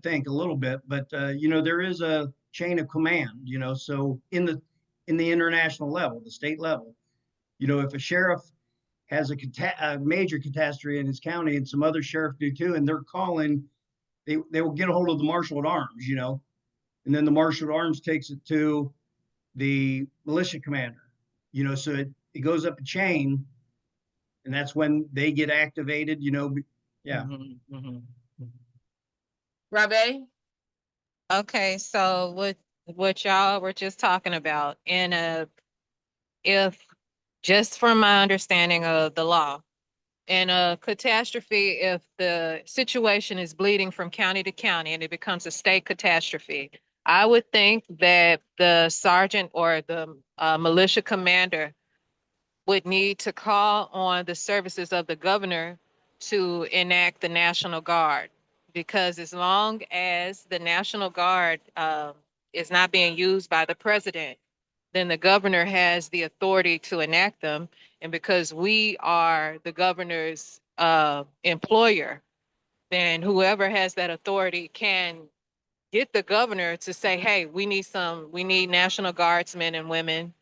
think a little bit, but there is a chain of command. So in the international level, the state level, if a sheriff has a major catastrophe in his county and some other sheriff do too, and they're calling, they will get a hold of the marshal at arms, and then the marshal at arms takes it to the militia commander, so it goes up a chain. And that's when they get activated, yeah. Rave? Okay, so what y'all were just talking about, if just from my understanding of the law, in a catastrophe, if the situation is bleeding from county to county and it becomes a state catastrophe, I would think that the sergeant or the militia commander would need to call on the services of the governor to enact the National Guard. Because as long as the National Guard is not being used by the president, then the governor has the authority to enact them. And because we are the governor's employer, then whoever has that authority can get the governor to say, hey, we need National Guardsmen and women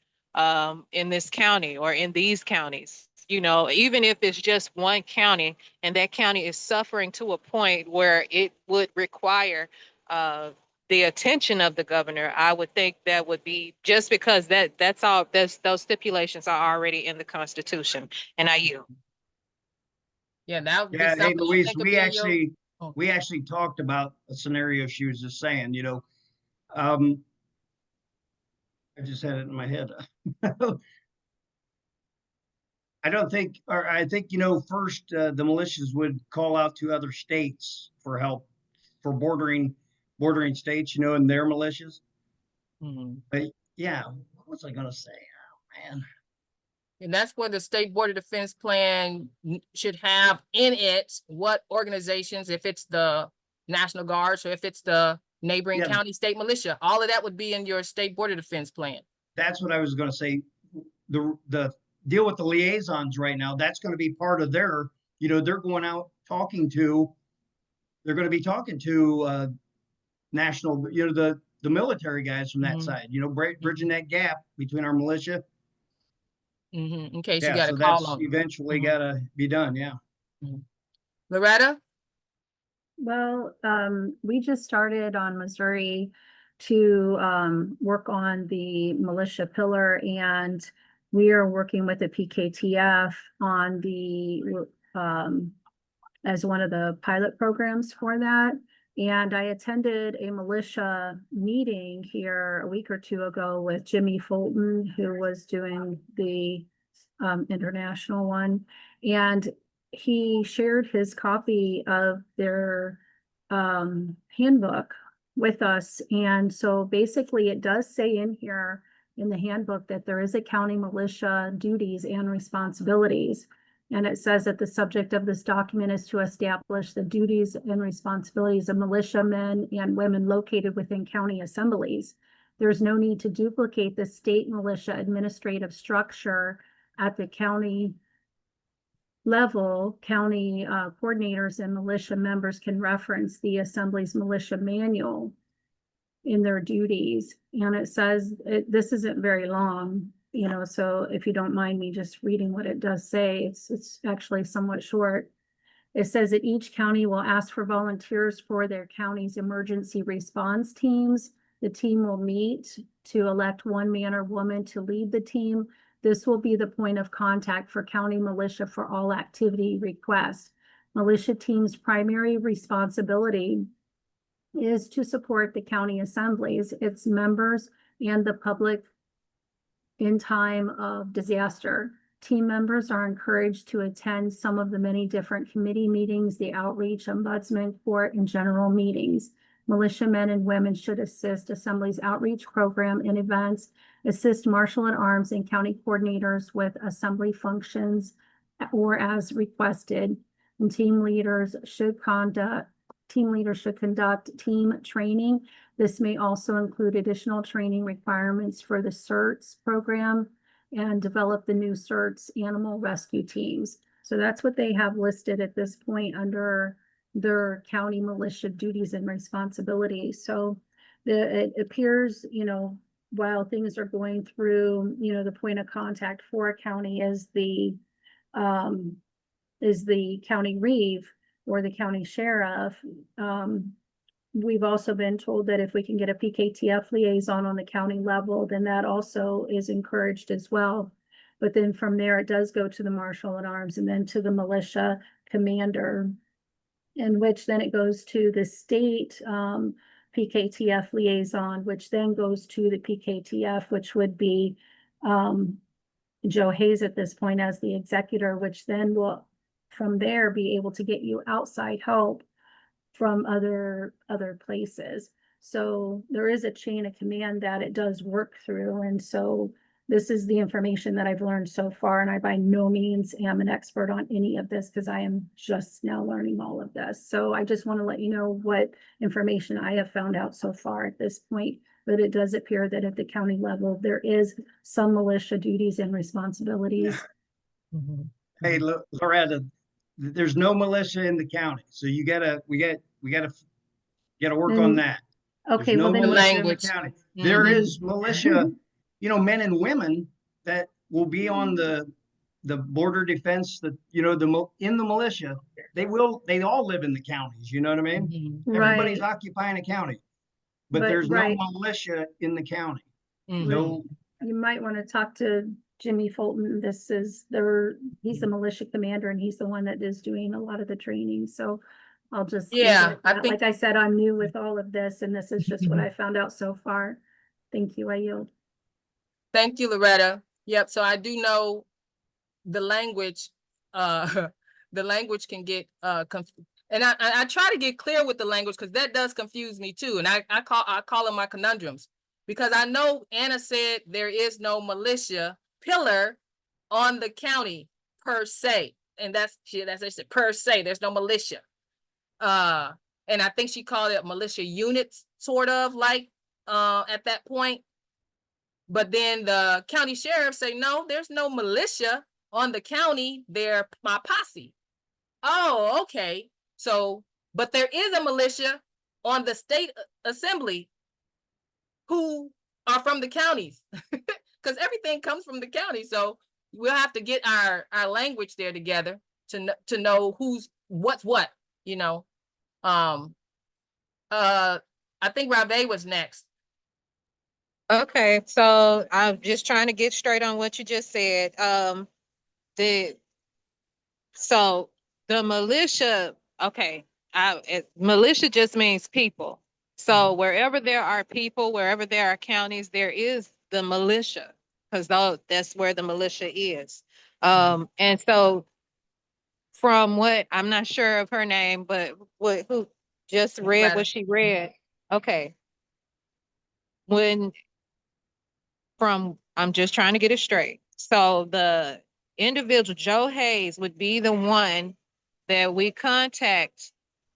in this county or in these counties. Even if it's just one county and that county is suffering to a point where it would require the attention of the governor, I would think that would be just because those stipulations are already in the Constitution. And I yield. Yeah, that would be Yeah, hey, something I Louise, think would be in your. we actually talked about a scenario she was just saying, I just had it in my head. I think, first, the militias would call out to other states for help for bordering states, and their militias. But yeah, what was I going to say? Oh, man. And that's where the state border defense plan should have in it what organizations, if it's the National Guard, or if it's the neighboring Yeah. county state militia, all of that would be in your state border defense plan. That's what I was going to say. The deal with the liaisons right now, that's going to be part of their, they're going out they're going to be talking to national, the military guys from that side, bridging that gap between our militia. In case you Yeah, got so to call that's on. eventually got to be done. Yeah. Loretta? Well, we just started on Missouri to work on the militia pillar, and we are working with the PKTF on as one of the pilot programs for that. And I attended a militia meeting here a week or two ago with Jimmy Fulton, who was doing the international one. And he shared his copy of their handbook with us. And so basically it does say in here in the handbook that there is a county militia duties and responsibilities. And it says that the subject of this document is to establish the duties and responsibilities of militiamen and women located within county assemblies. There's no need to duplicate the state militia administrative structure at the county level. County coordinators and militia members can reference the Assembly's militia manual in their duties. And it says, this isn't very long, you know, so if you don't mind me just reading what it does say, it's actually somewhat short. It says that each county will ask for volunteers for their county's emergency response teams. The team will meet to elect one man or woman to lead the team. This will be the point of contact for county militia for all activity requests. Militia team's primary responsibility is to support the county assemblies, its members, and the public in time of disaster. Team members are encouraged to attend some of the many different committee meetings, the outreach, ombudsman, court, and general meetings. Militiamen and women should assist Assembly's outreach program and events, assist marshal at arms and county coordinators with Assembly functions or as requested. And team leaders should conduct team training. This may also include additional training requirements for the CERTS program and develop the new CERTS animal rescue teams. So that's what they have listed at this point under their county militia duties and responsibilities. So it appears, you know, while things are going through, you know, the point of contact for a county is the county reeve or the county sheriff. We've also been told that if we can get a PKTF liaison on the county level, then that also is encouraged as well. But then from there, it does go to the marshal at arms and then to the militia commander, in which then it goes to the state PKTF liaison, which then goes to the PKTF, which would be Joe Hayes at this point as the executor, which then will from there be able to get you outside help from other places. So there is a chain of command that it does work through. And so this is the information that I've learned so far. And I by no means am an expert on any of this because I am just now learning all of this. So I just want to let you know what information I have found out so far at this point. But it does appear that at the county level, there is some militia duties and responsibilities. Hey, Loretta, there's no militia in the county, so we gotta work on that. Okay, There's well no then, militia in the Language. county. There Mhm. is militia, you know, men and women that will be on the border defense, that, you know, in the militia, they all live in the counties, you know what I mean? Mhm. Everybody's right, occupying a county, but But- there's no right. militia in the county. Mhm. No, you might want to talk to Jimmy Fulton. He's the militia commander and he's the one that is doing a lot of the training. So I'll just. leave it Yeah, at I that. think- Like I said, I'm new with all of this and this is just what I found out so far. Thank you. I yield. Thank you, Loretta. Yep, so I do know the language, the language can get and I try to get clear with the language because that does confuse me too. And I call them my conundrums because I know Anna said there is no militia pillar on the county per se. And that's it, per se, there's no militia. And I think she called it militia units, sort of like at that point. But then the county sheriff say, no, there's no militia on the county. They're my posse. Oh, okay. So, but there is a militia on the state assembly who are from the counties because everything comes from the county. So we'll have to get our language there together to know what's what, you know. I think Rave was next. Okay, so I'm just trying to get straight on what you just said. The so the militia, okay, militia just means people. So wherever there are people, wherever there are counties, there is the militia, because that's where the militia is. And so from what I'm not sure of her name, but who just read Loretta. what she read. Okay. When I'm just trying to get it straight. So the individual, Joe Hayes, would be the one that we contact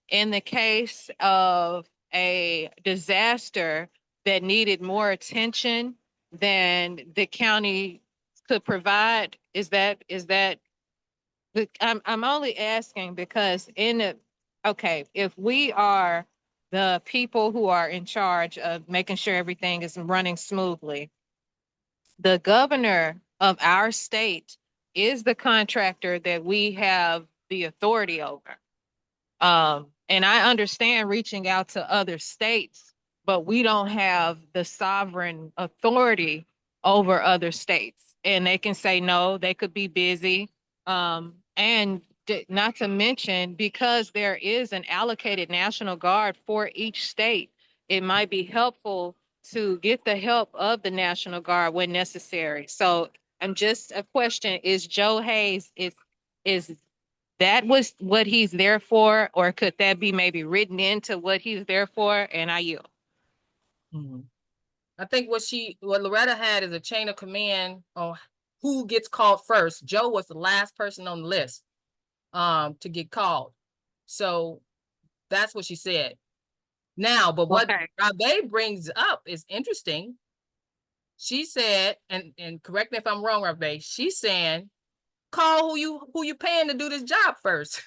in the case of a disaster that needed more attention than the county could provide. I'm only asking because okay, if we are the people who are in charge of making sure everything is running smoothly, the governor of our state is the contractor that we have the authority over. And I understand reaching out to other states, but we don't have the sovereign authority over other states. And they can say no, they could be busy. Not to mention, because there is an allocated National Guard for each state, it might be helpful to get the help of the National Guard when necessary. So I'm just a question, is Joe Hayes, is that was what he's there for, or could that be maybe written into what he's there for? And I yield. I think what Loretta had is a chain of command on who gets called first. Joe was the last person on the list to get called. So that's what she said. Now, but what Rabe brings up is interesting. She said, and correct me if I'm wrong, Rabe, she's saying, call who you paying to do this job first.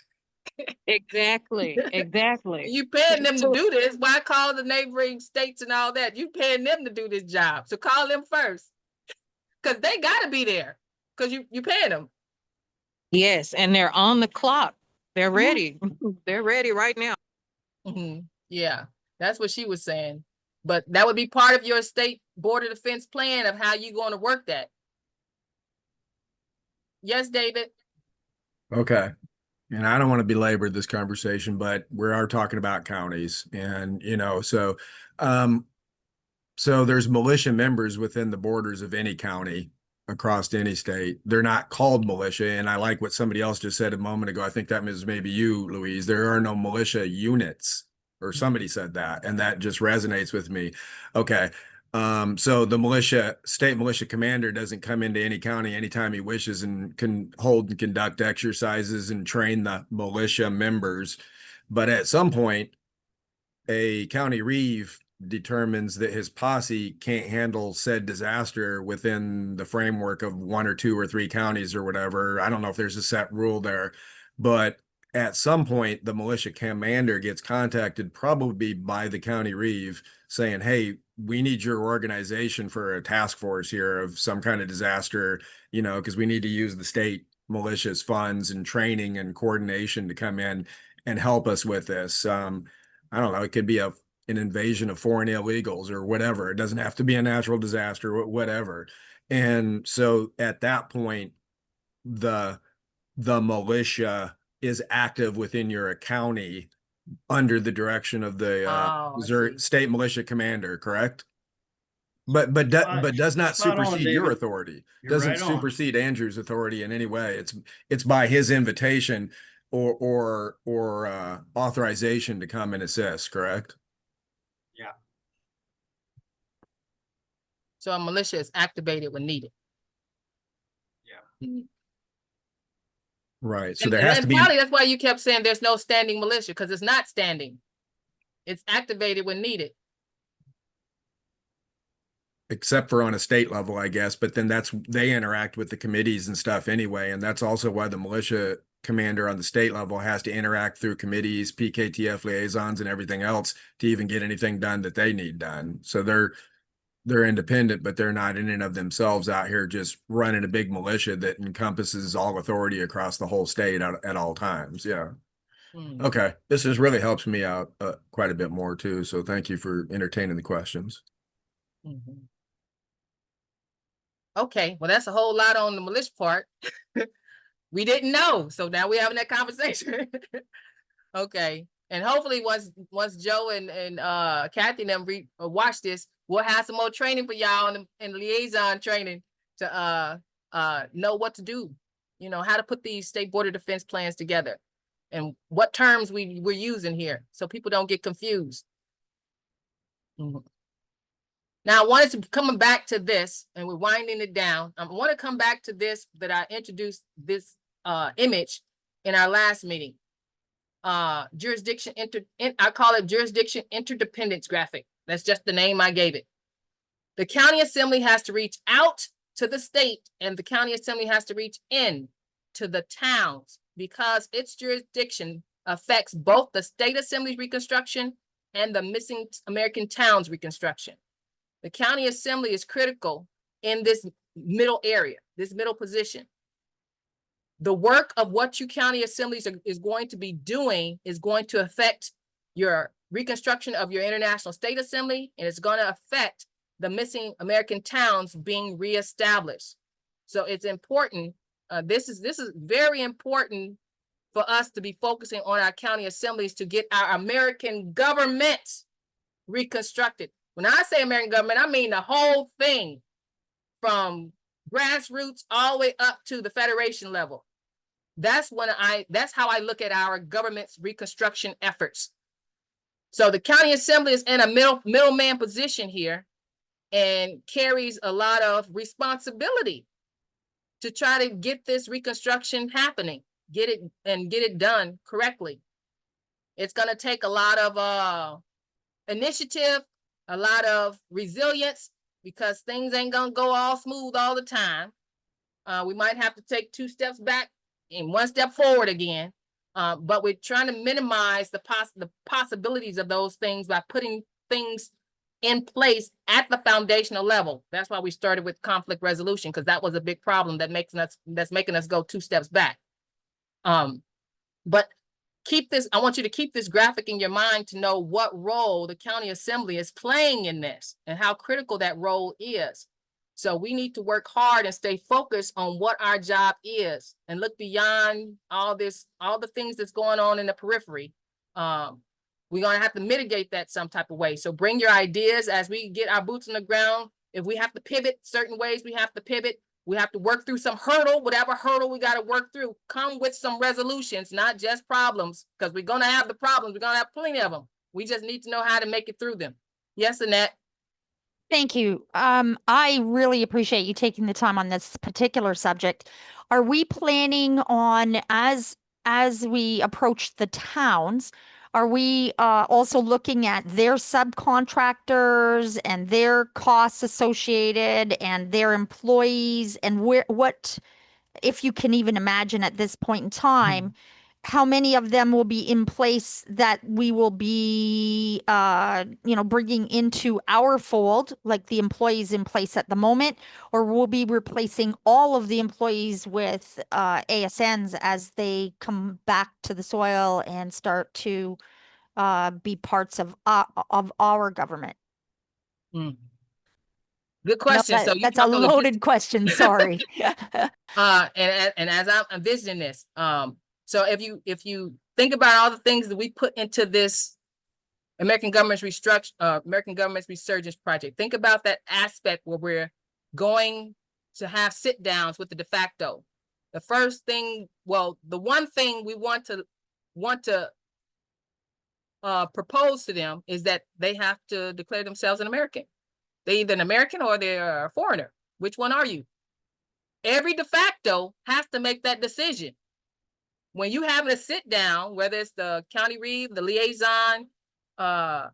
Exactly. You paying them to do this. Why call the neighboring states and all that? You paying them to do this job. So call them first. Because they gotta be there. Because you paying them. Yes, and they're on the clock. They're ready. They're ready right now. Yeah, that's what she was saying. But that would be part of your state border defense plan of how you going to work that. Yes, David. Okay. And I don't want to belabor this conversation, but we are talking about counties, and so there's militia members within the borders of any county across any state. They're not called militia, and I like what somebody else just said a moment ago. I think that was maybe you, Louise. There are no militia units, or somebody said that, and that just resonates with me. Okay. So the state militia commander doesn't come into any county anytime he wishes and can hold and conduct exercises and train the militia members. But at some point, a county reeve determines that his posse can't handle said disaster within the framework of 1 or 2 or 3 counties or whatever. I don't know if there's a set rule there, but at some point, the militia commander gets contacted probably by the county reeve saying, hey, we need your organization for a task force here of some kind of disaster, because we need to use the state militia's funds and training and coordination to come in and help us with this. I don't know, it could be an invasion of foreign illegals or whatever. It doesn't have to be a natural disaster, whatever. And so at that point, the militia is active within your county under the direction of the state militia commander, correct? But does not supersede your authority. Doesn't supersede Andrew's authority in any way. It's by his invitation or authorization to come and assist, correct? Yeah. So a militia is activated when needed. Yeah. Right. So there has to be. Probably that's why you kept saying there's no standing militia, because it's not standing. It's activated when needed. Except for on a state level, I guess. But then they interact with the committees and stuff anyway. And that's also why the militia commander on the state level has to interact through committees, PKTF liaisons, and everything else to even get anything done that they need done. So they're independent, but they're not in and of themselves out here just running a big militia that encompasses all authority across the whole state at all times. Yeah. Okay. This has really helps me out quite a bit more too. So thank you for entertaining the questions. Okay, well, that's a whole lot on the militia part. We didn't know, so now we're having that conversation. Okay, and hopefully once Joe and Kathy and them watch this, we'll have some more training for y'all in liaison training to know what to do. You know, how to put these state border defense plans together and what terms we're using here so people don't get confused. Mhm. Now I wanted to coming back to this, and we're winding it down. I want to come back to this that I introduced this image in our last meeting. Jurisdiction I call it jurisdiction interdependence graphic. That's just the name I gave it. The county assembly has to reach out to the state, and the county assembly has to reach in to the towns because its jurisdiction affects both the state assembly's reconstruction and the missing American towns reconstruction. The county assembly is critical in this middle area, this middle position. The work of what you county assemblies is going to be doing is going to affect your reconstruction of your international state assembly, and it's going to affect the missing American towns being reestablished. So it's important. This is very important for us to be focusing on our county assemblies to get our American government reconstructed. When I say American government, I mean the whole thing from grassroots all the way up to the federation level. That's how I look at our government's reconstruction efforts. So the county assembly is in a middleman position here and carries a lot of responsibility to try to get this reconstruction happening, get it done correctly. It's going to take a lot of initiative, a lot of resilience, because things ain't going to go all smooth all the time. We might have to take 2 steps back and 1 step forward again. But we're trying to minimize the possibilities of those things by putting things in place at the foundational level. That's why we started with conflict resolution, because that was a big problem that's making us go 2 steps back. But I want you to keep this graphic in your mind to know what role the county assembly is playing in this and how critical that role is. So we need to work hard and stay focused on what our job is and look beyond all the things that's going on in the periphery. We're going to have to mitigate that some type of way. So bring your ideas as we get our boots on the ground. If we have to pivot certain ways, we have to pivot. We have to work through some hurdle, whatever hurdle we got to work through. Come with some resolutions, not just problems, because we're going to have the problems. We're going to have plenty of them. We just need to know how to make it through them. Yes, Annette? Thank you. I really appreciate you taking the time on this particular subject. Are we planning on, as we approach the towns, are we also looking at their subcontractors and their costs associated and their employees and what, if you can even imagine at this point in time, how many of them will be in place that we will be, bringing into our fold, like the employees in place at the moment, or we'll be replacing all of the employees with ASNs as they come back to the soil and start to be parts of our government? Good question. So That's a loaded question. Sorry. And as I'm envisioning this, so if you think about all the things that we put into this American Government's Resurgence project, think about that aspect where we're going to have sit downs with the de facto. The first thing, the one thing we want to propose to them is that they have to declare themselves an American. They're either an American or they're a foreigner. Which one are you? Every de facto has to make that decision. When you having a sit down, whether it's the county reeve, the liaison, whoever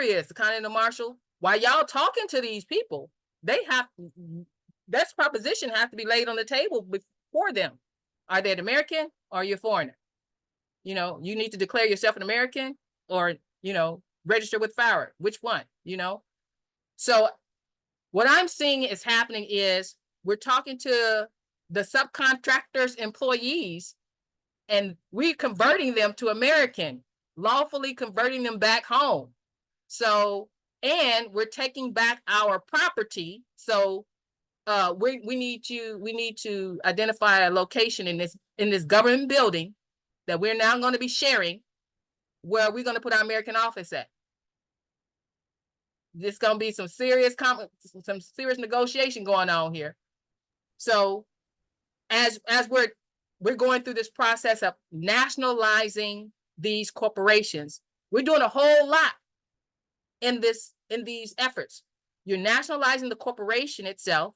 it is, the county and the marshal, while y'all talking to these people, that proposition has to be laid on the table before them. Are they an American or are you a foreigner? You need to declare yourself an American or, register with FARA. Which one? So what I'm seeing is happening is we're talking to the subcontractors' employees, and we're converting them to American, lawfully converting them back home. So, and we're taking back our property. So we need to identify a location in this government building that we're now going to be sharing, where we're going to put our American office at. There's going to be some serious negotiation going on here. So as we're going through this process of nationalizing these corporations, we're doing a whole lot in these efforts. You're nationalizing the corporation itself.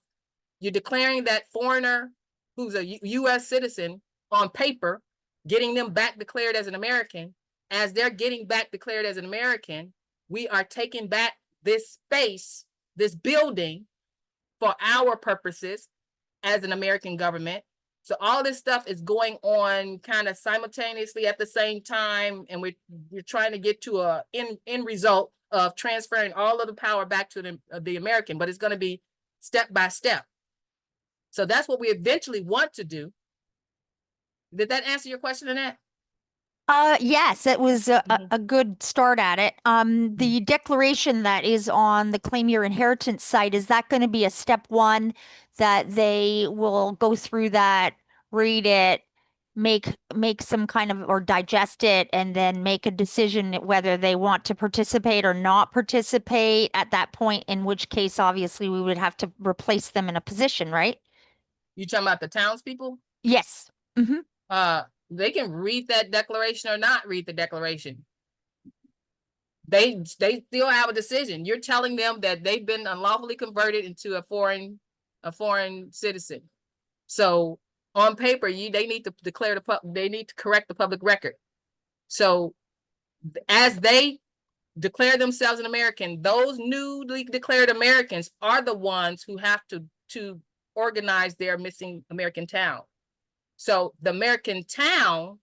You're declaring that foreigner who's a U.S. citizen on paper, getting them back declared as an American. As they're getting back declared as an American, we are taking back this space, this building, for our purposes as an American government. So all this stuff is going on kind of simultaneously at the same time, and we're trying to get to a end result of transferring all of the power back to the American, but it's going to be step by step. So that's what we eventually want to do. Did that answer your question, Annette? Yes, it was a good start at it. The declaration that is on the Claim Your Inheritance site, is that going to be a step one that they will go through that, read it, make some kind of, or digest it, and then make a decision whether they want to participate or not participate at that point, in which case, obviously, we would have to replace them in a position, right? You talking about the townspeople? Yes. Mm-hmm. They can read that declaration or not read the declaration. They still have a decision. You're telling them that they've been unlawfully converted into a foreign citizen. So on paper, they need to declare they need to correct the public record. So as they declare themselves an American, those newly declared Americans are the ones who have to organize their missing American town. So the American town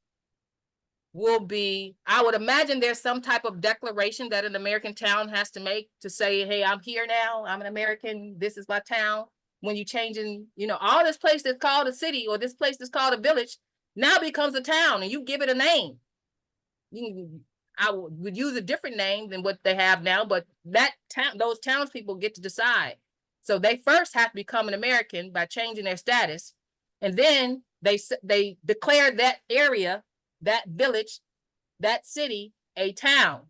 will be, I would imagine there's some type of declaration that an American town has to make to say, hey, I'm here now, I'm an American, this is my town. When you changing, all this place that's called a city, or this place that's called a village, now becomes a town, and you give it a name. I would use a different name than what they have now, but those townspeople get to decide. So they first have to become an American by changing their status, and then they declare that area, that village, that city, a town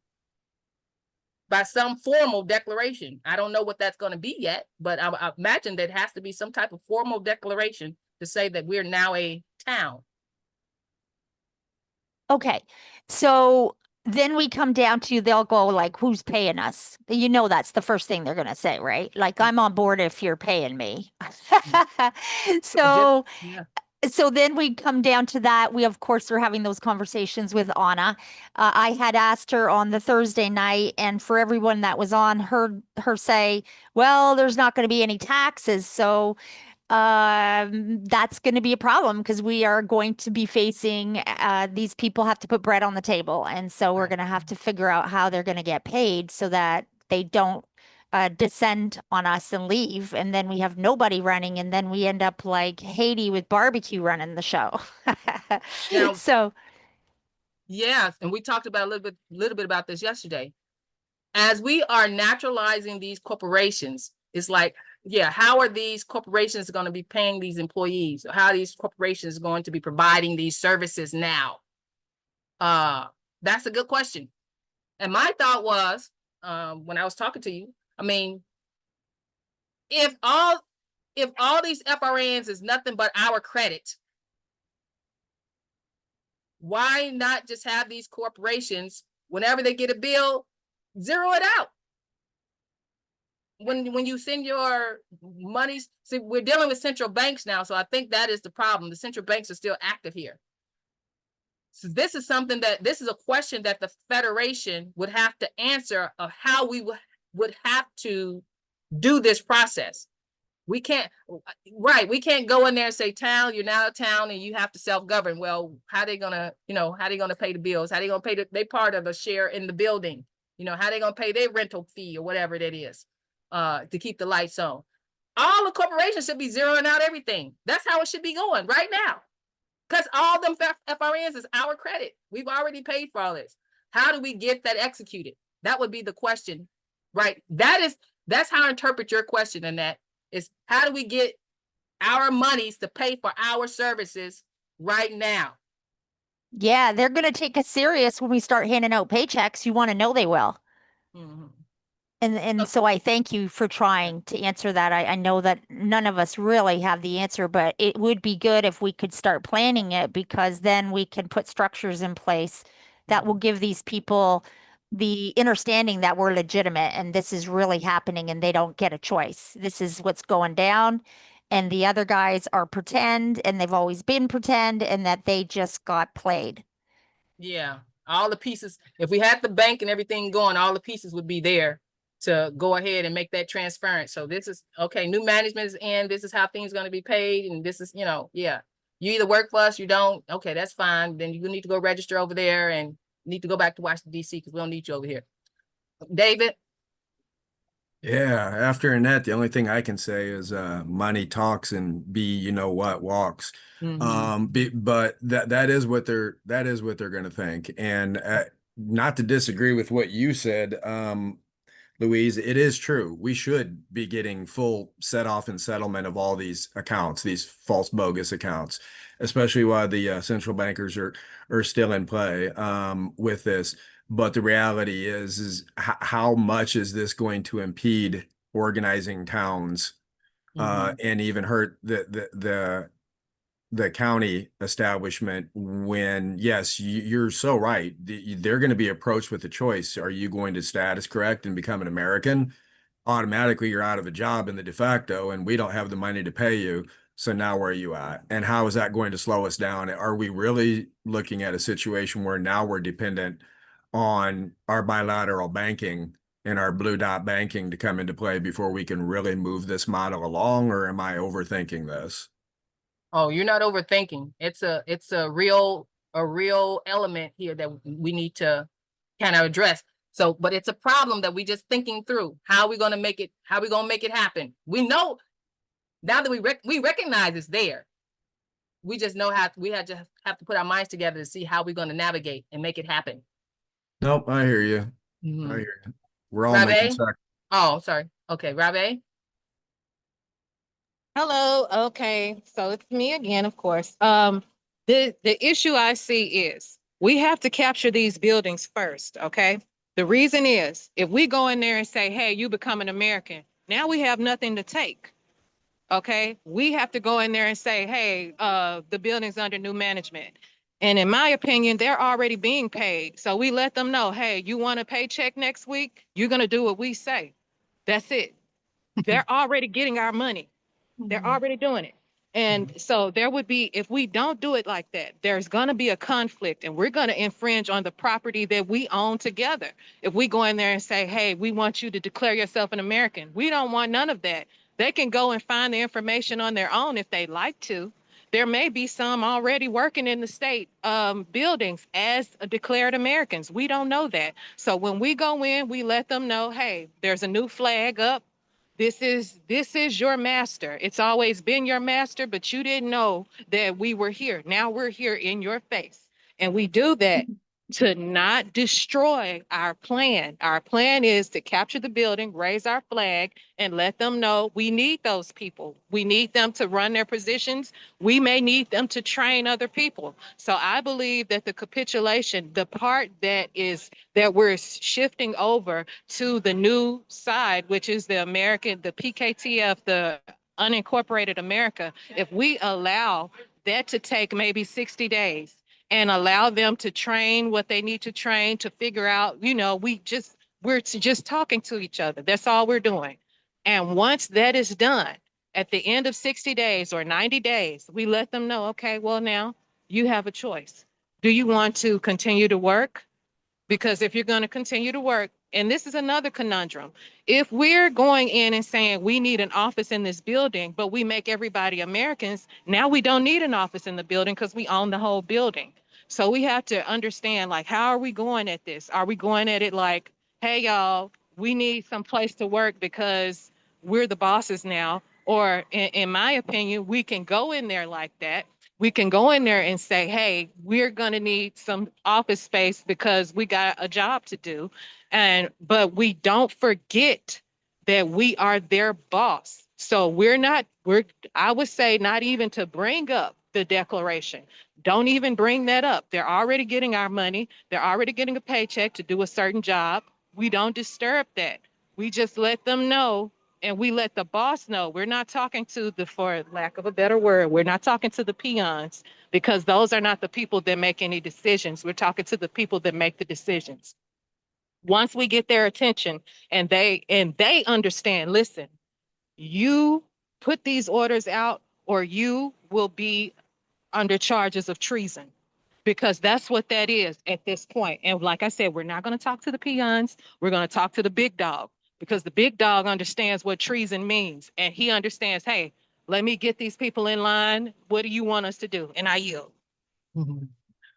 by some formal declaration. I don't know what that's going to be yet, but I imagine there has to be some type of formal declaration to say that we're now a town. Okay, so then we come down to, they'll go like, who's paying us? That's the first thing they're going to say, right? Like, I'm on board if you're paying me. So, Yeah. so then we come down to that. We, of course, are having those conversations with Anna. I had asked her on the Thursday night, and for everyone that was on, her say, well, there's not going to be any taxes. So that's going to be a problem, because we are going to be facing, these people have to put bread on the table. And so we're going to have to figure out how they're going to get paid so that they don't descend on us and leave, and then we have nobody running, and then we end up like Haiti with barbecue running the show. Now, So yeah, and we talked about a little bit about this yesterday. As we are naturalizing these corporations, it's like, yeah, how are these corporations going to be paying these employees? How are these corporations going to be providing these services now? That's a good question. And my thought was, when I was talking to you, I mean, if all these FRNs is nothing but our credit, why not just have these corporations, whenever they get a bill, zero it out? When you send your monies, see, we're dealing with central banks now, so I think that is the problem. The central banks are still active here. So this is a question that the Federation would have to answer, of how we would have to do this process. We can't go in there and say, town, you're now a town and you have to self-govern. Well, how they gonna pay the bills? How they gonna pay they part of a share in the building? How they gonna pay their rental fee or whatever that is, to keep the lights on? All the corporations should be zeroing out everything. That's how it should be going right now. Because all them FRNs is our credit. We've already paid for all this. How do we get that executed? That would be the question, right? That's how I interpret your question, Annette, It's how do we get our monies to pay for our services right now? Yeah, they're gonna take us serious when we start handing out paychecks. You want to know they will. Mhm. And so I thank you for trying to answer that. I know that none of us really have the answer, but it would be good if we could start planning it, because then we can put structures in place that will give these people the understanding that we're legitimate and this is really happening and they don't get a choice. This is what's going down. And the other guys are pretend and they've always been pretend and that they just got played. Yeah, all the pieces. If we had the bank and everything going, all the pieces would be there to go ahead and make that transparent. So this is okay. New management is in. This is how things going to be paid, and this is, yeah. You either work for us, you don't. Okay, that's fine. Then you need to go register over there and need to go back to Washington D.C. because we don't need you over here. David. Yeah, after Annette, the only thing I can say is money talks and B, you know what, walks. But that is what they're gonna think. And not to disagree with what you said, Louise, it is true. We should be getting full set off and settlement of all these accounts, these false bogus accounts, especially while the central bankers are still in play with this. But the reality is how much is this going to impede organizing towns and even hurt the county establishment when, yes, you're so right. They're going to be approached with the choice. Are you going to status correct and become an American? Automatically, you're out of a job in the de facto, and we don't have the money to pay you. So now where are you at? And how is that going to slow us down? Are we really looking at a situation where now we're dependent on our bilateral banking and our blue dot banking to come into play before we can really move this model along? Or am I overthinking this? Oh, you're not overthinking. It's a real element here that we need to kind of address. So, but it's a problem that we just thinking through. How are we going to make it? How are we going to make it happen? We know now that we recognize it's there. We just know how we have to put our minds together to see how we're going to navigate and make it happen. Nope, I hear you. I hear you. We're all making Rabe? Oh, sorry. Okay, Rabe. Hello, okay, so it's me again, of course. The issue I see is we have to capture these buildings first, okay? The reason is if we go in there and say, hey, you become an American, now we have nothing to take. Okay, we have to go in there and say, hey, the building's under new management. And in my opinion, they're already being paid. So we let them know, hey, you want a paycheck next week? You're gonna do what we say. That's it. They're already getting our money. They're already doing it. And so there would be, if we don't do it like that, there's going to be a conflict and we're going to infringe on the property that we own together. If we go in there and say, hey, we want you to declare yourself an American, we don't want none of that. They can go and find the information on their own if they like to. There may be some already working in the state buildings as declared Americans. We don't know that. So when we go in, we let them know, hey, there's a new flag up. This is your master. It's always been your master, but you didn't know that we were here. Now we're here in your face. And we do that to not destroy our plan. Our plan is to capture the building, raise our flag, and let them know we need those people. We need them to run their positions. We may need them to train other people. So I believe that the capitulation, the part that we're shifting over to the new side, which is the PKTF, the unincorporated America, if we allow that to take maybe 60 days, and allow them to train what they need to train to figure out, we're just talking to each other. That's all we're doing. And once that is done, at the end of 60 days or 90 days, we let them know, okay, well, now you have a choice. Do you want to continue to work? Because if you're going to continue to work, and this is another conundrum, if we're going in and saying we need an office in this building, but we make everybody Americans, now we don't need an office in the building because we own the whole building. So we have to understand, like, how are we going at this? Are we going at it like, hey, y'all, we need some place to work because we're the bosses now? Or in my opinion, we can go in there like that. We can go in there and say, hey, we're going to need some office space because we got a job to do. But we don't forget that we are their boss. So I would say not even to bring up the declaration. Don't even bring that up. They're already getting our money. They're already getting a paycheck to do a certain job. We don't disturb that. We just let them know, and we let the boss know. We're not talking to the, for lack of a better word, we're not talking to the peons, because those are not the people that make any decisions. We're talking to the people that make the decisions. Once we get their attention and they understand, listen, you put these orders out or you will be under charges of treason, because that's what that is at this point. And like I said, we're not going to talk to the peons. We're going to talk to the big dog, because the big dog understands what treason means. And he understands, hey, let me get these people in line. What do you want us to do? And I yield.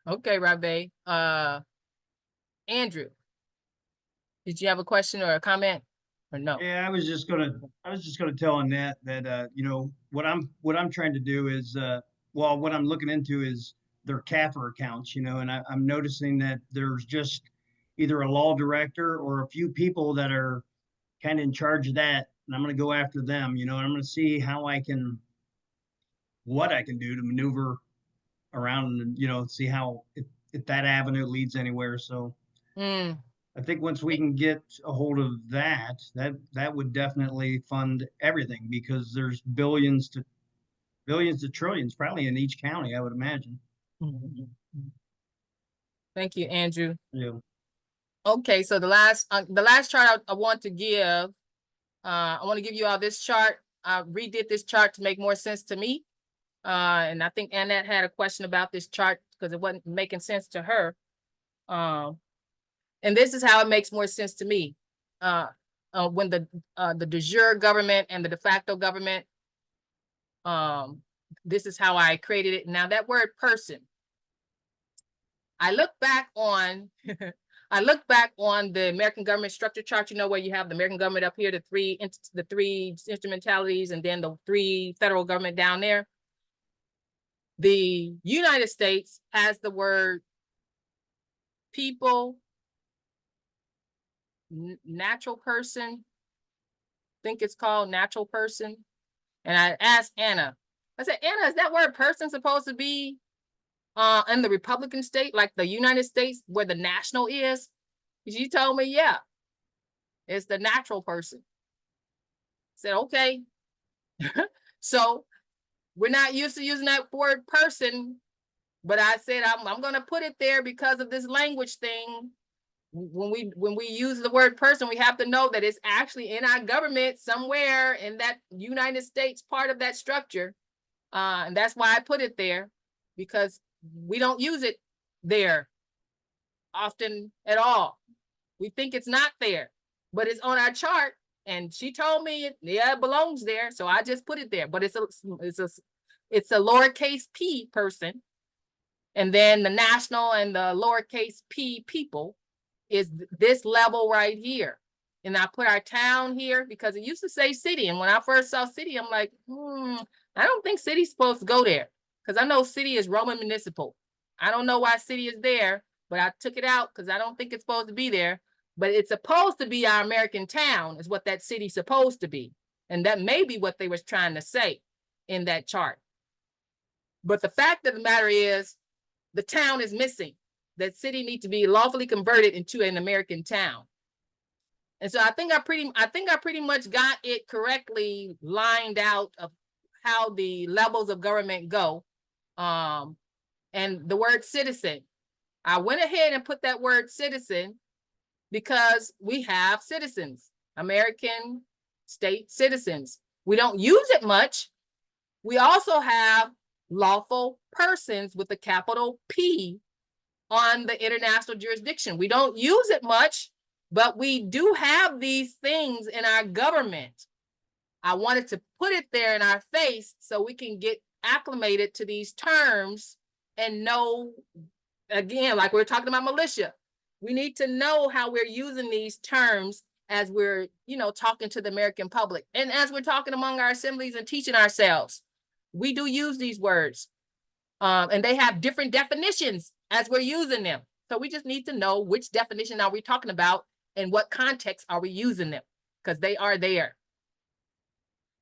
Okay, Rabe. Andrew, did you have a question or a comment or no? Yeah, I was just gonna tell Annette that you know, what I'm trying to do is well, what I'm looking into is their CAFR accounts, you know, and I'm noticing that there's just either a law director or a few people that are kind of in charge of that, and I'm gonna go after them, you know, and I'm gonna see what I can do to maneuver around and, you know, see how if that avenue leads anywhere. So Mm, I think once we can get a hold of that would definitely fund everything, because there's billions to trillions probably in each county, I would imagine. Thank you, Andrew. Yeah. Okay, so the last chart I want to give, I want to give you all this chart. I redid this chart to make more sense to me. And I think Annette had a question about this chart because it wasn't making sense to her. And this is how it makes more sense to me. When the de jure government and the de facto government, this is how I created it. Now that word person, I look back on the American government structure chart, you know, where you have the American government up here, the three instrumentalities, and then the 3 federal government down there. The United States has the word people, natural person, I think it's called natural person. And I asked Anna, I said, Anna, is that word person supposed to be in the Republican state, like the United States, where the national is? She told me, yeah, it's the natural person. I said, okay. So we're not used to using that word person, but I said, I'm going to put it there because of this language thing. When we use the word person, we have to know that it's actually in our government somewhere in that United States part of that structure. And that's why I put it there, because we don't use it there often at all. We think it's not there, but it's on our chart. And she told me, yeah, it belongs there. So I just put it there, but it's a lowercase p person. And then the national and the lowercase p people is this level right here. And I put our town here because it used to say city. And when I first saw city, I'm like, I don't think city's supposed to go there, because I know city is Roman municipal. I don't know why city is there, but I took it out because I don't think it's supposed to be there. But it's supposed to be our American town is what that city's supposed to be. And that may be what they was trying to say in that chart. But the fact of the matter is the town is missing. That city needs to be lawfully converted into an American town. And so I think I pretty much got it correctly lined out of how the levels of government go. And the word citizen, I went ahead and put that word citizen because we have citizens, American state citizens. We don't use it much. We also have lawful persons with a capital P on the international jurisdiction. We don't use it much, but we do have these things in our government. I wanted to put it there in our face so we can get acclimated to these terms and know, again, like we're talking about militia, we need to know how we're using these terms as we're, talking to the American public. And as we're talking among our assemblies and teaching ourselves, we do use these words. And they have different definitions as we're using them. So we just need to know which definition are we talking about and what context are we using them. because they are there.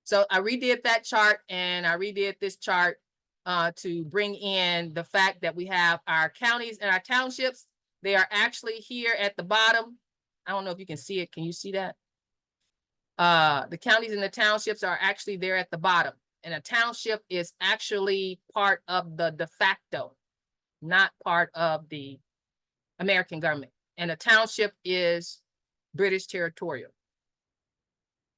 So I redid that chart and I redid this chart to bring in the fact that we have our counties and our townships. They are actually here at the bottom. I don't know if you can see it. Can you see that? The counties and the townships are actually there at the bottom. And a township is actually part of the de facto, not part of the American government. And a township is British territorial.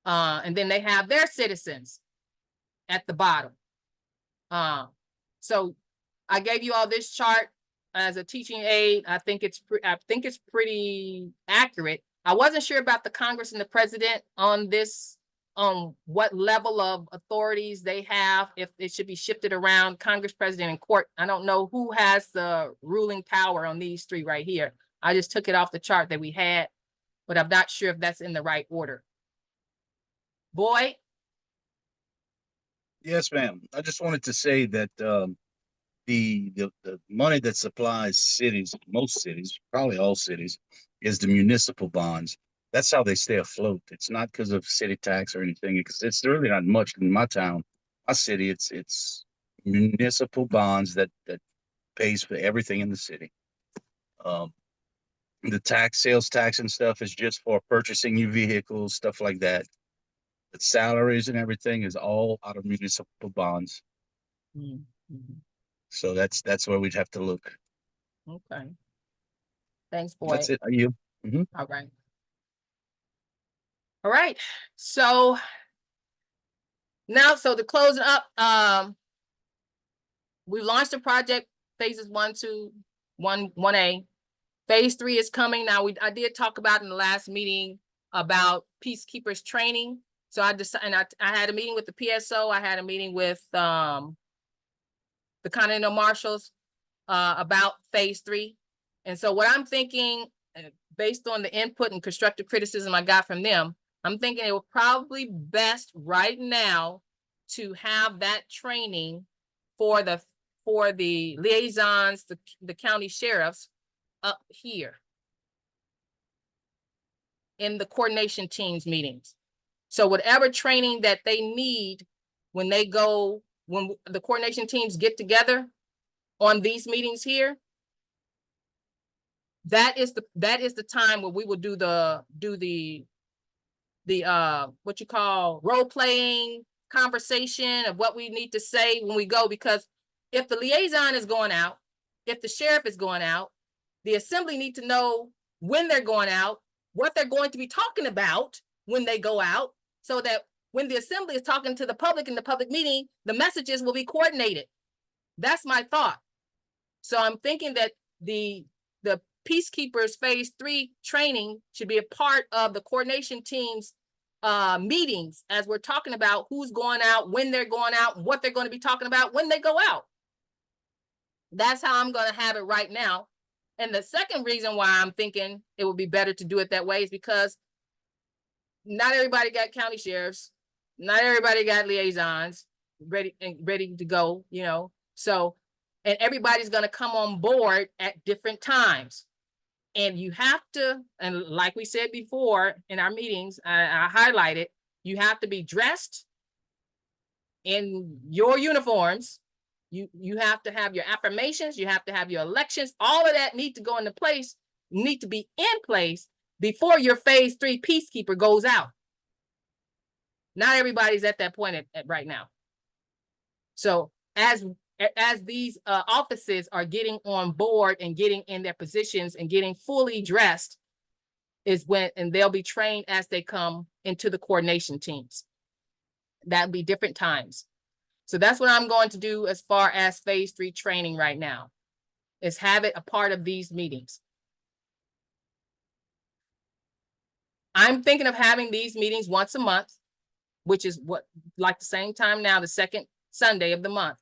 And then they have their citizens at the bottom. So I gave you all this chart as a teaching aid. I think it's pretty accurate. I wasn't sure about the Congress and the president on this, on what level of authorities they have, if it should be shifted around Congress, president, and court. I don't know who has the ruling power on these three right here. I just took it off the chart that we had, but I'm not sure if that's in the right order. Boyd? Yes, ma'am. I just wanted to say that the money that supplies cities, most cities, probably all cities, is the municipal bonds. That's how they stay afloat. It's not because of city tax or anything, because it's really not much in my town, my city. It's municipal bonds that pays for everything in the city. The tax, sales tax and stuff is just for purchasing new vehicles, stuff like that. The salaries and everything is all out of municipal bonds. Mm-hmm. So that's where we'd have to look. Okay. Thanks, Boyd. That's it. Are you? All right. All right. So now, so to close it up, we've launched the project phases 1, 2, 1A. Phase 3 is coming. Now, I did talk about in the last meeting about peacekeepers training. So I decided, I had a meeting with the PSO. I had a meeting with the Continental Marshals about phase 3. And so what I'm thinking, based on the input and constructive criticism I got from them, I'm thinking it would probably best right now to have that training for the liaisons, the county sheriffs up here in the coordination teams meetings. So whatever training that they need when they go, when the coordination teams get together on these meetings here, that is the time where we will do the what you call role playing conversation of what we need to say when we go, because if the liaison is going out, if the sheriff is going out, the assembly need to know when they're going out, what they're going to be talking about when they go out, so that when the assembly is talking to the public in the public meeting, the messages will be coordinated. That's my thought. So I'm thinking that the Peacekeepers phase 3 training should be a part of the coordination team's meetings, as we're talking about who's going out, when they're going out, what they're going to be talking about when they go out. That's how I'm going to have it right now. And the second reason why I'm thinking it would be better to do it that way is because not everybody got county sheriffs, not everybody got liaisons ready to go, you know. So, and everybody's going to come on board at different times. And you have to, and like we said before in our meetings, I highlighted, you have to be dressed in your uniforms. You have to have your affirmations, you have to have your elections, all of that need to go into place, need to be in place before your phase 3 peacekeeper goes out. Not everybody's at that point right now. So as these offices are getting on board and getting in their positions and getting fully dressed is when, and they'll be trained as they come into the coordination teams. That'll be different times. So that's what I'm going to do as far as phase 3 training right now, is have it a part of these meetings. I'm thinking of having these meetings once a month, which is like the same time now, the second Sunday of the month.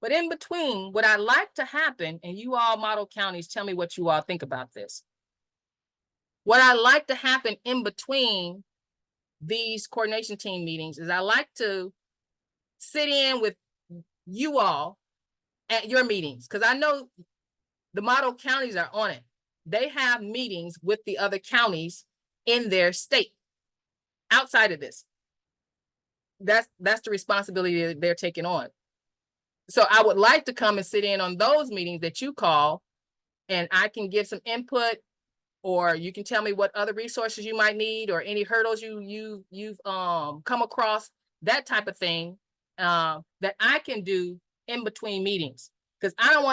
But in between, what I'd like to happen, and you all model counties, tell me what you all think about this. What I like to happen in between these coordination team meetings is I like to sit in with you all at your meetings, because I know the model counties are on it. They have meetings with the other counties in their state. outside of this. That's the responsibility that they're taking on. So I would like to come and sit in on those meetings that you call, and I can give some input, or you can tell me what other resources you might need, or any hurdles you've come across, that type of thing, that I can do in between meetings. Because I don't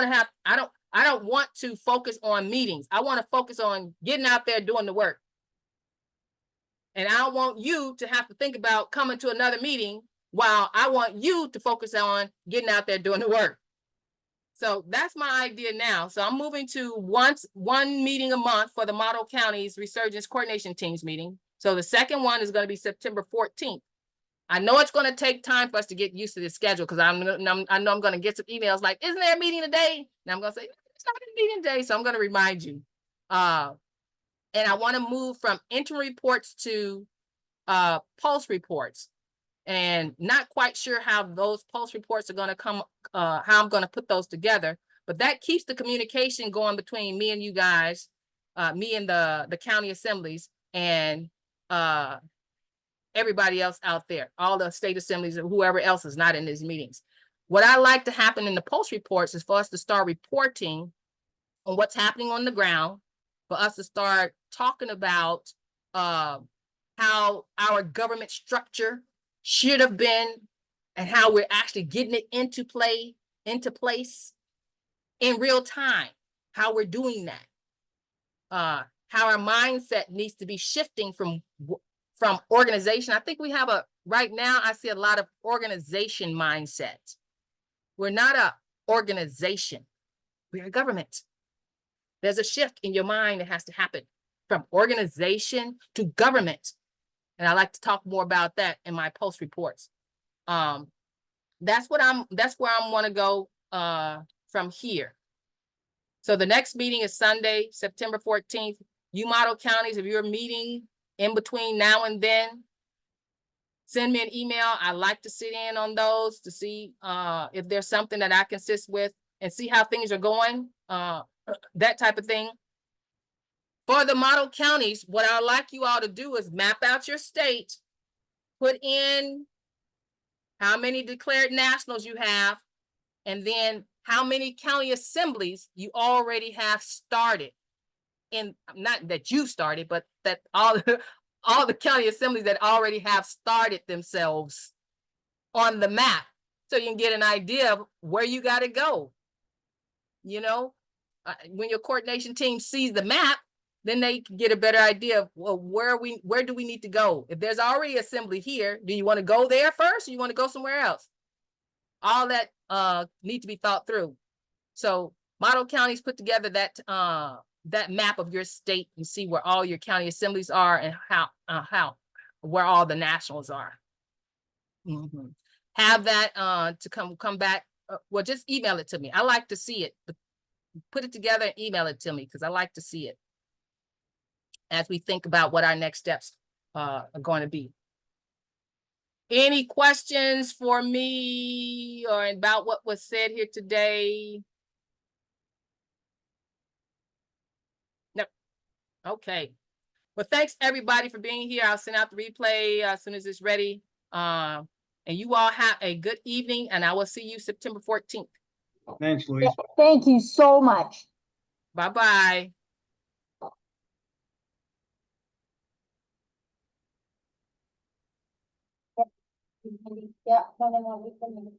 want to focus on meetings. I want to focus on getting out there doing the work. And I don't want you to have to think about coming to another meeting while I want you to focus on getting out there doing the work. So that's my idea now. So I'm moving to one meeting a month for the Model Counties Resurgence Coordination Teams meeting. So the second one is going to be September 14th. I know it's going to take time for us to get used to this schedule, because I know I'm going to get some emails like, isn't there a meeting today? And I'm going to say, it's not a meeting today. So I'm going to remind you. And I want to move from interim reports to pulse reports, and not quite sure how those pulse reports are going to come, how I'm going to put those together, but that keeps the communication going between me and you guys, me and the county assemblies, and everybody else out there, all the state assemblies or whoever else is not in these meetings. What I like to happen in the pulse reports is for us to start reporting on what's happening on the ground, for us to start talking about how our government structure should have been, and how we're actually getting it into place in real time, how we're doing that, how our mindset needs to be shifting from organization. I think we have right now, I see a lot of organization mindset. We're not a organization, we're a government. There's a shift in your mind that has to happen from organization to government. And I like to talk more about that in my post reports. That's where I want to go from here. So the next meeting is Sunday, September 14th. You model counties, if you're meeting in between now and then, send me an email. I like to sit in on those to see if there's something that I can assist with and see how things are going, that type of thing. For the model counties, what I'd like you all to do is map out your state, put in how many declared nationals you have, and then how many county assemblies you already have started. In, not that you started, but that all the county assemblies that already have started themselves on the map, so you can get an idea of where you got to go. You know, when your coordination team sees the map, then they can get a better idea of, well, where do we need to go? If there's already assembly here, do you want to go there first, or you want to go somewhere else? All that need to be thought through. So model counties put together that that map of your state and see where all your county assemblies are, and where all the nationals are. Have that to come back. Well, just email it to me. I like to see it. Put it together and email it to me, because I like to see it as we think about what our next steps are going to be. Any questions for me or about what was said here today? No. Okay. Well, thanks everybody for being here. I'll send out the replay as soon as it's ready. And you all have a good evening, and I will see you September 14th. Thanks, Louise. Thank you so much. Bye-bye. Yeah, no, we can.